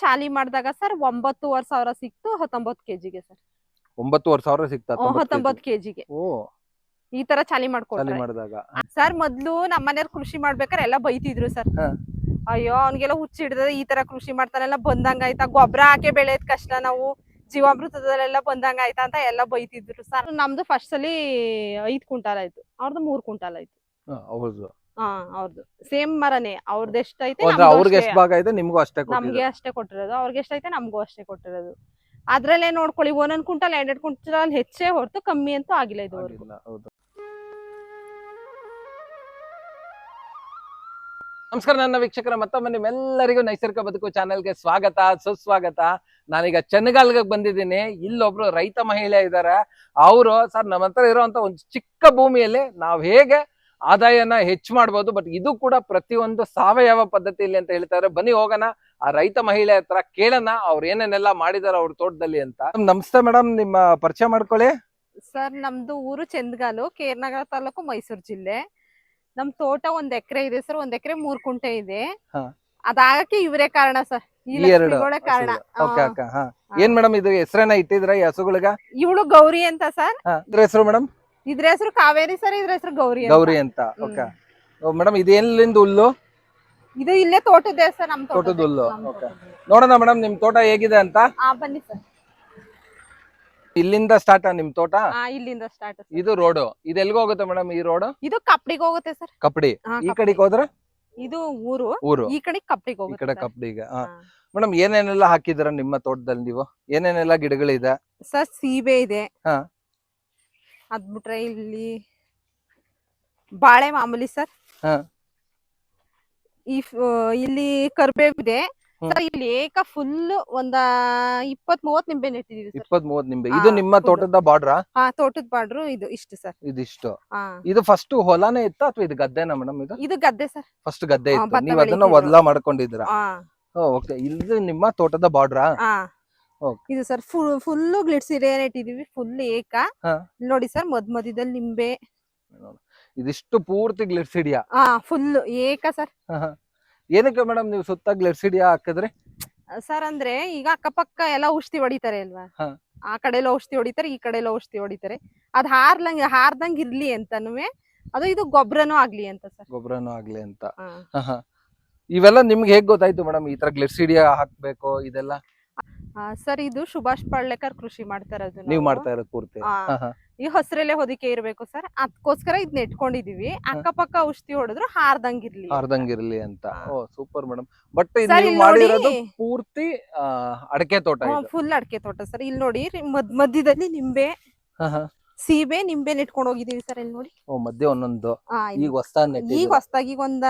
ಚಾಲಿ ಮಾಡಿದಾಗ ಸರ್ 9,500 ಸಿಕ್ತು 19 ಕೆಜಿಗೆ ಸರ್. 9,500 ಸಿಕ್ತಾ? 19 ಕೆಜಿಗೆ ಓ, ಈ ತರ ಚಾಲಿ ಚಾಲಿ ಮಾಡ್ಕೊಟ್ರೆ ಮಾಡಿದಾಗ ಸರ್. ಮೊದ್ಲು ನಮ್ಮನೆಯವ್ರು ಕೃಷಿ ಮಾಡ್ಬೇಕಾರೆ ಎಲ್ಲ ಬೈತಿದ್ರು ಸರ್. ಅಯ್ಯೋ ಅವ್ನಿಗೆಲ್ಲ ಹುಚ್ಚ ಹಿಡ್ದದೆ, ಈ ತರ ಕೃಷಿ ಮಾಡ್ತಾನೆಲ್ಲ ಬಂದಂಗ ಆಯ್ತಾ, ಗೊಬ್ಬರ ಹಾಕಿ ಬೆಳೆಯೋದ್ ಕಷ್ಟ, ನಾವು ಜೀವಾಮೃತದಲ್ಲೆಲ್ಲ ಬಂದಂಗ ಆಯ್ತಾ ಅಂತ ಎಲ್ಲ ಬೈತಿದ್ರು ಸರ್. ನಮ್ದು ಫಸ್ಟ್ ಸಲಿ 5 ಕ್ವಿಂಟಾಲ್ ಆಯ್ತು, ಅವ್ರದ್ದು 3 ಕ್ವಿಂಟಾಲ್ ಆಯ್ತು. ಹೌದು. ಹಾ, ಅವ್ರದ್ದು ಸೇಮ್ ಮರನೇ. ಅವ್ರದ್ದು ಎಷ್ಟೈತೆ ಅವ್ರಿಗೆ ಎಷ್ಟು ಭಾಗ ಇದೆ ನಿಮ್ಗೂ ಅಷ್ಟೇ ನಮ್ಗೆ ಅಷ್ಟೇ ಕೊಟ್ಟಿರೋದು, ಅವ್ರಿಗೆ ಎಷ್ಟೈತೆ ನಮ್ಗೂ ಅಷ್ಟೇ ಕೊಟ್ಟಿರೋದು. ಅದ್ರಲ್ಲೇ ನೋಡ್ಕೊಳ್ಳಿ, 1 ಕ್ವಿಂಟಾಲ್ 2 ಕ್ವಿಂಟಾಲ್ ಹೆಚ್ಚೇ ಹೊರತು ಕಮ್ಮಿ ಅಂತೂ ಆಗಿಲ್ಲ ಇದುವರೆಗೂ. ಹೌದು. ನಮಸ್ಕಾರ ನನ್ನ ವೀಕ್ಷಕರ, ಮತ್ತೊಮ್ಮೆ ನಿಮ್ಮೆಲ್ಲರಿಗೂ ನೈಸರ್ಗಿಕ ಬದುಕು ಚಾನೆಲ್ಗೆ ಸ್ವಾಗತ, ಸುಸ್ವಾಗತ. ನಾನೀಗ ಚೆನ್ನಗಾಲ್ಗೆ ಬಂದಿದ್ದೀನಿ. ಇಲ್ಲೊಬ್ರು ರೈತ ಮಹಿಳೆ ಇದ್ದಾರೆ. ಅವರು ಸರ್ ನಮ್ಮ ಹತ್ರ ಇರುವಂತ ಒಂದು ಚಿಕ್ಕ ಭೂಮಿಯಲ್ಲಿ ನಾವು ಹೇಗೆ ಆದಾಯನ ಹೆಚ್ಚು ಮಾಡ್ಬೋದು, ಬಟ್ ಇದು ಕೂಡ ಪ್ರತಿಯೊಂದು ಸಾವಯವ ಪದ್ಧತಿಯಲ್ಲಿ ಅಂತ ಹೇಳ್ತಾರೆ. ಬನ್ನಿ ಹೋಗೋಣ ಆ ರೈತ ಮಹಿಳೆ ಹತ್ರ, ಕೇಳೋಣ ಅವ್ರು ಏನೇನೆಲ್ಲ ಮಾಡಿದಾರೆ ಅವ್ರ ತೋಟದಲ್ಲಿ ಅಂತ. ನಮಸ್ತೆ ಮೇಡಮ್, ನಿಮ್ಮ ಪರಿಚಯ ಮಾಡ್ಕೊಳ್ಳಿ. ಸರ್ ನಮ್ದು ಊರು ಚಂದಗಾಲು, ಕೇರ್ನಗರ ತಾಲೂಕು, ಮೈಸೂರು ಜಿಲ್ಲೆ. ನಮ್ ತೋಟ 1 ಎಕರೆ ಇದೆ ಸರ್. 1 ಎಕರೆ 3 ಕುಂಟೆ ಇದೆ. ಅದಾಗಕ್ಕೆ ಇವರೇ ಕಾರಣ ಸರ್, ಈ ಲಕ್ಷ್ಮಿಗಳೇ ಕಾರಣ. ಏನ್ ಮೇಡಮ್ ಇದು ಹೆಸರೇನ ಇಟ್ಟಿದ್ರ ಈ ಹಸುಗಳಿಗ? ಇವಳು ಗೌರಿ ಅಂತ ಸರ್. ಇದ್ರ ಹೆಸರು ಮೇಡಮ್? ಇದ್ರ ಹೆಸರು ಕಾವೇರಿ ಸರ್, ಇದ್ರ ಹೆಸರು ಗೌರಿ ಅಂತ. ಓಕೆ ಮೇಡಮ್, ಇದು ಎಲ್ಲಿಂದ ಹುಲ್ಲು? ಇದು ಇಲ್ಲೇ ತೋಟದ ಸರ್, ನಮ್ ತೋಟದ ಹುಲ್ಲು. ನೋಡೋಣ ಮೇಡಮ್ ನಿಮ್ ತೋಟ ಹೇಗಿದೆ ಅಂತ. ಬನ್ನಿ ಸರ್. ಇಲ್ಲಿಂದ ಸ್ಟಾರ್ಟ್ ನಿಮ್ ತೋಟ? ಇಲ್ಲಿಂದ ಸ್ಟಾರ್ಟ್. ಇದು ರೋಡ್, ಇದು ಎಲ್ಲಿಗೆ ಹೋಗುತ್ತೆ ಮೇಡಮ್ ಈ ರೋಡ್? ಇದು ಕಪ್ಪಡಿಗೆ ಹೋಗುತ್ತೆ ಸರ್. ಕಪ್ಪಡಿ ಈ ಕಡೆಗೆ ಹೋದ್ರೆ ಇದು ಊರು, ಈ ಕಡೆ ಕಪ್ಪಡಿಗೆ ಹೋಗುತ್ತೆ. ಈ ಕಡೆ ಕಪ್ಪಡಿಗೆ. ಮೇಡಮ್ ಏನೇನೆಲ್ಲ ಹಾಕಿದ್ರ ನಿಮ್ಮ ತೋಟದಲ್ಲಿ ನೀವು? ಏನೇನೆಲ್ಲ ಗಿಡಗಳಿದೆ ಸರ್? ಸೀಬೆ ಇದೆ, ಅದ್ಬಿಟ್ರೆ ಇಲ್ಲಿ ಬಾಳೆ ಮಾಮೂಲಿ ಸರ್. ಇಲ್ಲಿ ಕರ್ಬೇವಿದೆ ಸರ್. ಇಲ್ಲಿ ಏಕ ಫುಲ್ ಒಂದ 20-30 ನಿಂಬೆ ನೆಟ್ಟಿದೀವಿ ಸರ್. 20-30 ನಿಂಬೆ. ಇದು ನಿಮ್ಮ ತೋಟದ ಬಾರ್ಡ್ರಾ? ತೋಟದ ಬಾರ್ಡ್ರು ಇದು ಇಷ್ಟು ಸರ್. ಇದಿಷ್ಟು. ಇದು ಫಸ್ಟ್ ಹೊಲಾನೇ ಇತ್ತ ಅಥವಾ ಇದು ಗದ್ದೆನಾ ಮೇಡಮ್? ಇದು ಗದ್ದೆ ಸರ್. ಫಸ್ಟ್ ಗದ್ದೆ ಇತ್ತು, ನೀವು ಅದನ್ನ ಹೊಲ ಮಾಡ್ಕೊಂಡಿದ್ರ? ಓಕೆ. ಇದು ನಿಮ್ಮ ತೋಟದ ಬಾರ್ಡ್ರಾ? ಇದು ಸರ್ ಫುಲ್ ಗ್ಲಿಟ್ಸಿಡೆ ನೆಟ್ಟಿದೀವಿ, ಫುಲ್ ಏಕ. ನೋಡಿ ಸರ್, ಮಧ್ಯದಲ್ಲಿ ನಿಂಬೆ. ಇದಿಷ್ಟು ಪೂರ್ತಿ ಗ್ಲಿಟ್ಸಿಡಿಯಾ? ಫುಲ್ ಏಕ ಸರ್. ಏನಕ್ಕೆ ಮೇಡಮ್ ನೀವು ಸುತ್ತ ಗ್ಲಿಟ್ಸಿಡಿಯಾ ಹಾಕಿದ್ರಿ ಸರ್? ಅಂದ್ರೆ ಈಗ ಅಕ್ಕಪಕ್ಕ ಎಲ್ಲ ಔಷಧಿ ಹೊಡಿತಾರೆ ಅಲ್ವಾ, ಆ ಕಡೆ ಎಲ್ಲ ಔಷಧಿ ಹೊಡಿತಾರೆ, ಈ ಕಡೆ ಎಲ್ಲ ಔಷಧಿ ಹೊಡಿತಾರೆ. ಅದ್ ಹಾರ್ದಂಗ್ ಇರ್ಲಿ ಅಂತನೂ, ಅದು ಇದು ಗೊಬ್ಬರನೂ ಆಗ್ಲಿ ಅಂತ ಸರ್. ಗೊಬ್ಬರನೂ ಆಗ್ಲಿ ಅಂತ. ಇವೆಲ್ಲ ನಿಮ್ಗೆ ಹೇಗ್ ಗೊತ್ತಾಯ್ತು ಮೇಡಮ್ ಈ ತರ ಗ್ಲಿಟ್ಸಿಡಿಯಾ ಹಾಕ್ಬೇಕು ಇದೆಲ್ಲ? ಸರ್ ಇದು ಸುಭಾಷ್ ಪಾಳ್ಳೆಕರ್ ಕೃಷಿ ಮಾಡ್ತಾ ಇರೋದು, ನೀವು ಮಾಡ್ತಾ ಇರೋದು ಪೂರ್ತಿ. ಈ ಹಸಿರೆಲೆ ಹೊದಿಕೆ ಇರ್ಬೇಕು ಸರ್, ಅದಕ್ಕೋಸ್ಕರ ಇದ್ ನೆಟ್ಕೊಂಡಿದೀವಿ. ಅಕ್ಕಪಕ್ಕ ಔಷಧಿ ಹೊಡೆದ್ರು ಹಾರ್ದಂಗಿರ್ಲಿ ಅಂತ. ಓ ಸೂಪರ್ ಮೇಡಮ್. ಬಟ್ ನೀವು ಮಾಡಿರೋದು ಪೂರ್ತಿ ಅಡಕೆ ತೋಟ? ಫುಲ್ ಅಡಕೆ ತೋಟ ಸರ್. ಇಲ್ಲಿ ನೋಡಿ, ಮಧ್ಯದಲ್ಲಿ ನಿಂಬೆ, ಸೀಬೆ, ನಿಂಬೆ ನೆಟ್ಕೊಂಡು ಹೋಗಿದೀವಿ ಸರ್. ಇಲ್ಲಿ ನೋಡಿ, ಮಧ್ಯೆ ಒಂದೊಂದು. ಈಗ ಹೊಸದಾಗಿ ಒಂದ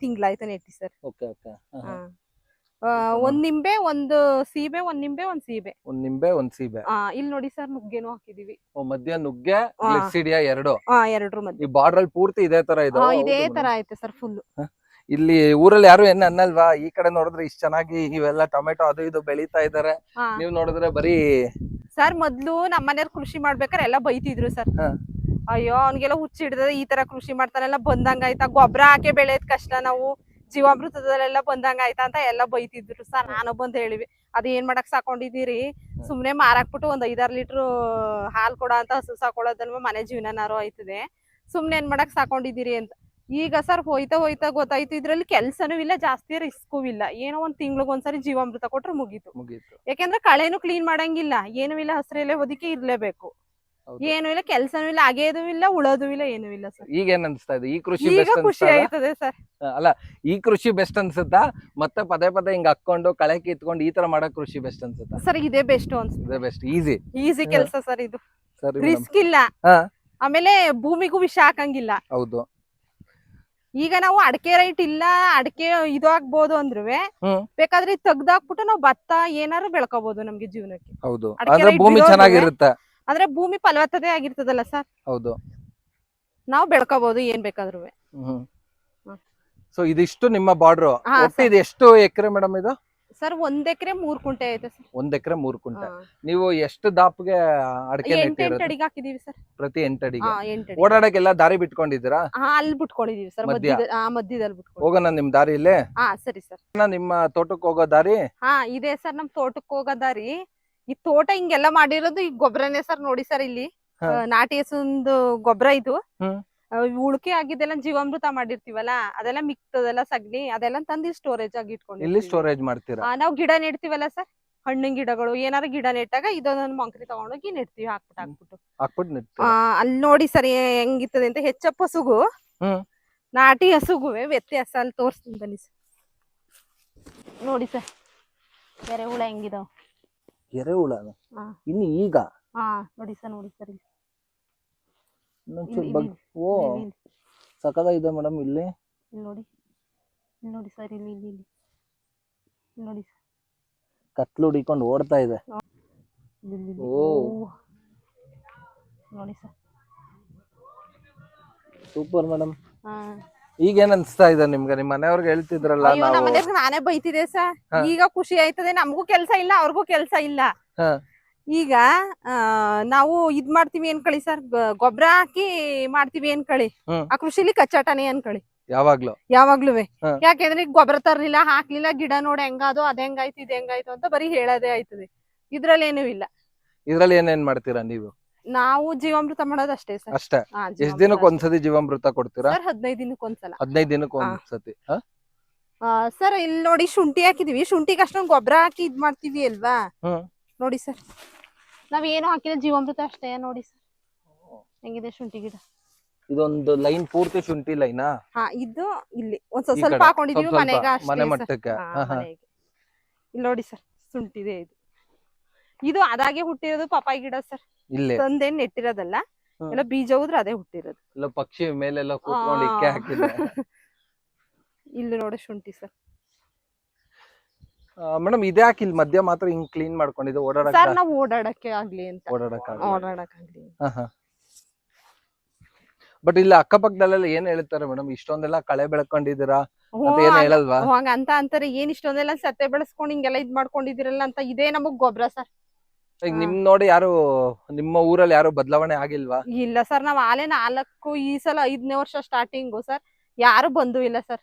ತಿಂಗಳಾಯ್ತು ನೆಟ್ಟಿ ಸರ್. ಒಂದ್ ನಿಂಬೆ, ಒಂದು ಸೀಬೆ, ಒಂದ್ ನಿಂಬೆ, ಒಂದ್ ಸೀಬೆ. ಇಲ್ಲಿ ನೋಡಿ ಸರ್, ನುಗ್ಗೆನೂ ಹಾಕಿದೀವಿ. ಮಧ್ಯ ನುಗ್ಗೆ, ಗ್ಲಿಟ್ಸಿಡಿಯಾ ಎರಡು ಮಧ್ಯೆ. ಈ ಬಾರ್ಡರ್ ಪೂರ್ತಿ ಇದೇ ತರ ಇದೆ? ಇದೇ ತರ ಐತೆ ಸರ್ ಫುಲ್. ಇಲ್ಲಿ ಊರಲ್ಲಿ ಯಾರು ಏನ್ ಅನ್ನಲ್ವಾ? ಈ ಕಡೆ ನೋಡಿದ್ರೆ ಇಷ್ಟ ಚೆನ್ನಾಗಿ ಇವೆಲ್ಲ ಟೊಮೆಟೊ ಅದು ಇದು ಬೆಳೀತಾ ಇದಾರೆ, ನೀವ್ ನೋಡಿದ್ರೆ ಬರೀ. ಸರ್ ಮೊದ್ಲು ನಮ್ಮನೆಯವ್ರು ಕೃಷಿ ಮಾಡ್ಬೇಕಾರೆ ಎಲ್ಲ ಬೈತಿದ್ರು ಸರ್. ಅಯ್ಯೋ ಅವ್ನಿಗೆಲ್ಲ ಹುಚ್ಚ ಹಿಡ್ದದೆ, ಈ ತರ ಕೃಷಿ ಮಾಡ್ತಾನೆಲ್ಲ ಬಂದಂಗ ಆಯ್ತಾ, ಗೊಬ್ಬರ ಹಾಕಿ ಬೆಳೆಯೋದ್ ಕಷ್ಟ, ನಾವು ಜೀವಾಮೃತದಲ್ಲೆಲ್ಲ ಬಂದಂಗ ಆಯ್ತಾ ಅಂತ ಎಲ್ಲ ಬೈತಿದ್ರು ಸರ್. ನಾನು ಬಂದ್ ಹೇಳಿವಿ, ಅದ್ ಏನ್ ಮಾಡಕ್ ಸಾಕೊಂಡಿದೀರಿ, ಸುಮ್ನೆ ಮಾರಾಕ್ಬಿಟ್ಟು ಒಂದ್ 5-6 ಲೀಟರ್ ಹಾಲ್ ಕೊಡ ಅಂತ ಹಸು ಸಾಕೊಳ್ಳೋದಲ್ವ, ಮನೆ ಜೀವನನಾರು ಆಯ್ತದೆ, ಸುಮ್ನೆ ಏನ್ ಮಾಡಕ್ ಸಾಕೊಂಡಿದೀರಿ ಅಂತ. ಈಗ ಸರ್ ಹೋಯ್ತಾ ಗೊತ್ತಾಯ್ತು, ಇದ್ರಲ್ಲಿ ಕೆಲ್ಸನೂ ಇಲ್ಲ, ಜಾಸ್ತಿ ರಿಸ್ಕು ಇಲ್ಲ. ಏನೋ ಒಂದ್ ತಿಂಗ್ಳಿಗೊಂದ್ಸರಿ ಜೀವಾಮೃತ ಕೊಟ್ರೆ ಮುಗೀತು. ಯಾಕೆಂದ್ರೆ ಕಳೆನು ಕ್ಲೀನ್ ಮಾಡಂಗಿಲ್ಲ, ಏನೂ ಇಲ್ಲ, ಹಸಿರೆಲೆ ಹೊದಿಕೆ ಇರ್ಲೇಬೇಕು, ಏನು ಇಲ್ಲ, ಕೆಲ್ಸನೂ ಇಲ್ಲ, ಅಗೇದು ಇಲ್ಲ, ಉಳೋದು ಇಲ್ಲ, ಏನೂ ಇಲ್ಲ ಸರ್. ಈಗ ಏನ್ ಅನ್ಸ್ತಾ ಇದೆ? ಈ ಕೃಷಿ ಖುಷಿ ಆಯ್ತದೆ ಸರ್. ಅಲ್ಲ, ಈ ಕೃಷಿ ಬೆಸ್ಟ್ ಅನ್ಸುತ್ತಾ, ಮತ್ತೆ ಪದೇ ಹಿಂಗ್ ಹಾಕೊಂಡು ಕಳೆ ಕಿತ್ಕೊಂಡು ಈ ತರ ಮಾಡೋ ಕೃಷಿ ಬೆಸ್ಟ್ ಅನ್ಸುತ್ತಾ? ಸರ್ ಇದೇ ಬೆಸ್ಟ್ ಅನ್ಸುತ್ತೆ. ಬೆಸ್ಟ್, ಈಸಿ ಕೆಲಸ ಸರ್ ಇದು. ರಿಸ್ಕ್ ಇಲ್ಲ, ಆಮೇಲೆ ಭೂಮಿಗೂ ವಿಷ ಹಾಕಂಗಿಲ್ಲ. ಹೌದು. ಈಗ ನಾವು ಅಡಕೆ ರೈಟ್ ಇಲ್ಲ, ಅಡಕೆ ಇದು ಆಗ್ಬೋದು ಅಂದ್ರು ಬೇಕಾದ್ರೆ ತೆಗ್ದಾಕ್ಬಿಟ್ಟು ನಾವು ಭತ್ತ ಏನಾರು ಬೆಳ್ಕೋಬಹುದು ನಮ್ಗೆ ಜೀವನಕ್ಕೆ. ಹೌದು, ಭೂಮಿ ಚೆನ್ನಾಗಿರುತ್ತೆ, ಅಂದ್ರೆ ಭೂಮಿ ಫಲವತ್ತತೆ ಆಗಿರ್ತದಲ್ಲ ಸರ್. ಹೌದು, ನಾವು ಬೆಳ್ಕೋಬಹುದು ಏನ್ ಬೇಕಾದ್ರೂ. ಸೊ ಇದಿಷ್ಟು ನಿಮ್ಮ ಬಾರ್ಡರ್. ಇದು ಎಷ್ಟು ಎಕರೆ ಮೇಡಮ್ ಇದು? ಸರ್ 1 ಎಕರೆ 3 ಕುಂಟೆ ಐತೆ ಸರ್. 1 ಎಕರೆ 3 ಕುಂಟೆ. ನೀವು ಎಷ್ಟು ದಾಪ್ಗೆ ಅಡಕೆ 8 ನೆಟ್ಟಿರೋದು? ಅಡಿಗೆ ಹಾಕಿದೀವಿ ಸರ್. ಪ್ರತಿ 8 ಅಡಿಗೆ. 8 ಅಡಿ. ಓಡಾಡಕ್ಕೆಲ್ಲ ದಾರಿ ಬಿಟ್ಕೊಂಡಿದ್ದೀರಾ? ಅಲ್ಲಿ ಬಿಟ್ಕೊಂಡಿದೀವಿ ಸರ್, ಮಧ್ಯ? ಮಧ್ಯದಲ್ಲಿ ಬಿಟ್ಕೊಂಡು. ಹೋಗೋಣ ನಿಮ್ ದಾರಿಲೇ? ಸರಿ ಸರ್. ನಿಮ್ಮ ತೋಟಕ್ಕೆ ಹೋಗೋ ದಾರಿ? ಇದೆ ಸರ್, ನಮ್ ತೋಟಕ್ಕೆ ಹೋಗೋ ದಾರಿ. ಈ ತೋಟ ಹಿಂಗೆಲ್ಲ ಮಾಡಿರೋದು ಈ ಗೊಬ್ಬರನೇ ಸರ್. ನೋಡಿ ಸರ್, ಇಲ್ಲಿ ನಾಟಿ ಹಸುಂದು ಗೊಬ್ಬರ ಇದು. ಉಳ್ಕೆ ಆಗಿದ್ದೆಲ್ಲ ಜೀವಾಮೃತ ಮಾಡಿರ್ತೀವಲ್ಲ, ಅದೆಲ್ಲ ಮಿಕ್ತದೆಲ್ಲ ಸಗಣಿ, ಅದೆಲ್ಲ ತಂದು ಸ್ಟೋರೇಜ್ ಆಗಿ ಇಟ್ಕೊಂಡು ಇಲ್ಲಿ ಸ್ಟೋರೇಜ್ ಮಾಡ್ತೀರಾ? ನಾವು ಗಿಡ ನೆಡ್ತೀವಲ್ಲ ಸರ್, ಹಣ್ಣಿನ ಗಿಡಗಳು ಏನಾರ ಗಿಡ ನೆಟ್ಟಾಗ ಇದೊಂದೊಂದು ಮಂಕ್ರಿ ತಗೊಂಡೋಗಿ ನೆಡ್ತೀವಿ, ಹಾಕ್ಬಿಟ್ಟು. ಅಲ್ಲಿ ನೋಡಿ ಸರ್ ಹೆಂಗಿರ್ತದೆ ಅಂತ. ಹೆಚ್ಚಪ್ಪ ಹಸುಗು ನಾಟಿ ಹಸುಗುವೆ ವ್ಯತ್ಯಾಸ ಅಲ್ಲಿ ತೋರಿಸ್ತೀನಿ ಬನ್ನಿ ಸರ್. ನೋಡಿ ಸರ್ ಎರೆಹುಳ ಹೆಂಗಿದಾವ. ಎರೆಹುಳ ಇನ್ನು ಈಗ? ನೋಡಿ ಸರ್, ನೋಡಿ ಸರ್ ಓ ಸಕದಾಗಿದೆ ಮೇಡಮ್. ಇಲ್ಲಿ ನೋಡಿ, ನೋಡಿ ಸರ್, ಇಲ್ಲಿ ನೋಡಿ ಸರ್, ಕತ್ಲು ಹುಡಿಕೊಂಡು ಓಡ್ತಾ ಇದೆ. ಓ ನೋಡಿ ಸರ್, ಸೂಪರ್ ಮೇಡಮ್. ಈಗ ಏನ್ ಅನ್ಸ್ತಾ ಇದೆ ನಿಮ್ಗೆ? ನಿಮ್ ಮನೆಯವ್ರಿಗೆ ಹೇಳ್ತಿದ್ರಲ್ಲ? ನಾನೇ ಬೈತಿದೆ ಸರ್. ಈಗ ಖುಷಿ ಆಯ್ತದೆ, ನಮಗೂ ಕೆಲ್ಸ ಇಲ್ಲ, ಅವ್ರಿಗೂ ಕೆಲ್ಸ ಇಲ್ಲ. ಈಗ ನಾವು ಇದ್ ಮಾಡ್ತೀವಿ ಅನ್ಕಳಿ ಸರ್, ಗೊಬ್ಬರ ಹಾಕಿ ಮಾಡ್ತೀವಿ ಅನ್ಕಳಿ, ಆ ಕೃಷಿಲಿ ಕಚ್ಚಾಟನೆ ಅನ್ಕಳಿ ಯಾವಾಗ್ಲೂವೆ. ಯಾಕೆಂದ್ರೆ ಈಗ ಗೊಬ್ಬರ ತರ್ಲಿಲ್ಲ, ಹಾಕ್ಲಿಲ್ಲ, ಗಿಡ ನೋಡಿ ಹೆಂಗಾದೋ ಅದ್ ಹೆಂಗಾಯ್ತು ಇದ್ ಹೆಂಗಾಯ್ತು ಅಂತ ಬರೀ ಹೇಳೋದೇ ಆಯ್ತದೆ. ಇದ್ರಲ್ಲಿ ಏನೂ ಇಲ್ಲ. ಇದ್ರಲ್ಲಿ ಏನೇನ್ ಮಾಡ್ತೀರಾ ನೀವು? ನಾವು ಜೀವಾಮೃತ ಮಾಡೋದು ಅಷ್ಟೇ ಸರ್. ಅಷ್ಟೇ? ಎಷ್ಟ್ ದಿನಕ್ಕೆ ಒಂದ್ಸತಿ ಜೀವಾಮೃತ ಕೊಡ್ತೀರಾ? 15 ದಿನಕ್ಕೆ ಒಂದ್ಸಲ. 15 ದಿನಕ್ಕೆ ಒಂದ್ಸತಿ. ಸರ್ ಇಲ್ಲಿ ನೋಡಿ ಶುಂಠಿ ಹಾಕಿದೀವಿ, ಶುಂಠಿಗೆ ಅಷ್ಟೊಂದು ಗೊಬ್ಬರ ಹಾಕಿ ಇದ್ ಮಾಡ್ತೀವಿ ಅಲ್ವಾ. ನೋಡಿ ಸರ್, ನಾವೇನು ಹಾಕಿಲ್ಲ, ಜೀವಾಮೃತ ಅಷ್ಟೇ. ನೋಡಿ ಸರ್ ಹೆಂಗಿದೆ ಶುಂಠಿ ಗಿಡ. ಇದೊಂದು ಲೈನ್ ಪೂರ್ತಿ ಶುಂಠಿ ಲೈನಾ? ಇದು ಇಲ್ಲಿ ಒಂದ್ ಸ್ವಲ್ಪ ಹಾಕೊಂಡಿದೀವಿ ಮನೆಗೆ ಅಷ್ಟೇ, ಮನೆ ಮಟ್ಟಕ್ಕೆ. ಇಲ್ಲಿ ನೋಡಿ ಸರ್, ಶುಂಠಿದೆ ಇದು. ಇದು ಅದಾಗೆ ಹುಟ್ಟಿರೋದು ಪಪ್ಪಾಯಿ ಗಿಡ ಸರ್. ಇಲ್ಲಿ ತಂದೇನ್ ನೆಟ್ಟಿರೋದಲ್ಲ, ಎಲ್ಲ ಬೀಜ ಹೋದ್ರೆ ಅದೇ ಹುಟ್ಟಿರೋದು. ಎಲ್ಲ ಪಕ್ಷಿ ಮೇಲೆಲ್ಲ ಕೂತ್ಕೊಂಡು ಇಕ್ಕೆ ಹಾಕಿದೆ. ಇಲ್ಲಿ ನೋಡಿ ಶುಂಠಿ ಸರ್. ಮೇಡಮ್ ಇದೇ ಹಾಕಿ ಇಲ್ಲಿ ಮಧ್ಯ ಮಾತ್ರ ಹಿಂಗ್ ಕ್ಲೀನ್ ಮಾಡ್ಕೊಂಡಿದೆ ಓಡಾಡಕ್ಕೆ ಸರ್. ನಾವು ಓಡಾಡಕ್ಕೆ ಆಗ್ಲಿ ಅಂತ. ಓಡಾಡಕ್ಕಾಗ್ಲಿ. ಬಟ್ ಇಲ್ಲಿ ಅಕ್ಕಪಕ್ಕದಲ್ಲೆಲ್ಲ ಏನ್ ಹೇಳ್ತಾರೆ ಮೇಡಮ್? ಇಷ್ಟೊಂದೆಲ್ಲ ಕಳೆ ಬೆಳ್ಕೊಂಡಿದ್ದೀರಾ ಅಂತ ಏನ್ ಹೇಳಲ್ವಾ? ಅಂತ ಅಂತಾರೆ, ಏನ್ ಇಷ್ಟೊಂದೆಲ್ಲ ಸತ್ತೆ ಬೆಳೆಸ್ಕೊಂಡು ಹಿಂಗೆಲ್ಲ ಇದ್ ಮಾಡ್ಕೊಂಡಿದಿರಲ್ಲ ಅಂತ. ಇದೇ ನಮಗ್ ಗೊಬ್ಬರ ಸರ್. ಈಗ ನಿಮ್ ನೋಡಿ ಯಾರು ನಿಮ್ಮ ಊರಲ್ಲಿ ಯಾರು ಬದಲಾವಣೆ ಆಗಿಲ್ವಾ? ಇಲ್ಲ ಸರ್, ನಾವ್ ಆಲೆ 4 ಈ ಸಲ 5ನೇ ವರ್ಷ ಸ್ಟಾರ್ಟಿಂಗು ಸರ್, ಯಾರು ಬಂದು ಇಲ್ಲ ಸರ್.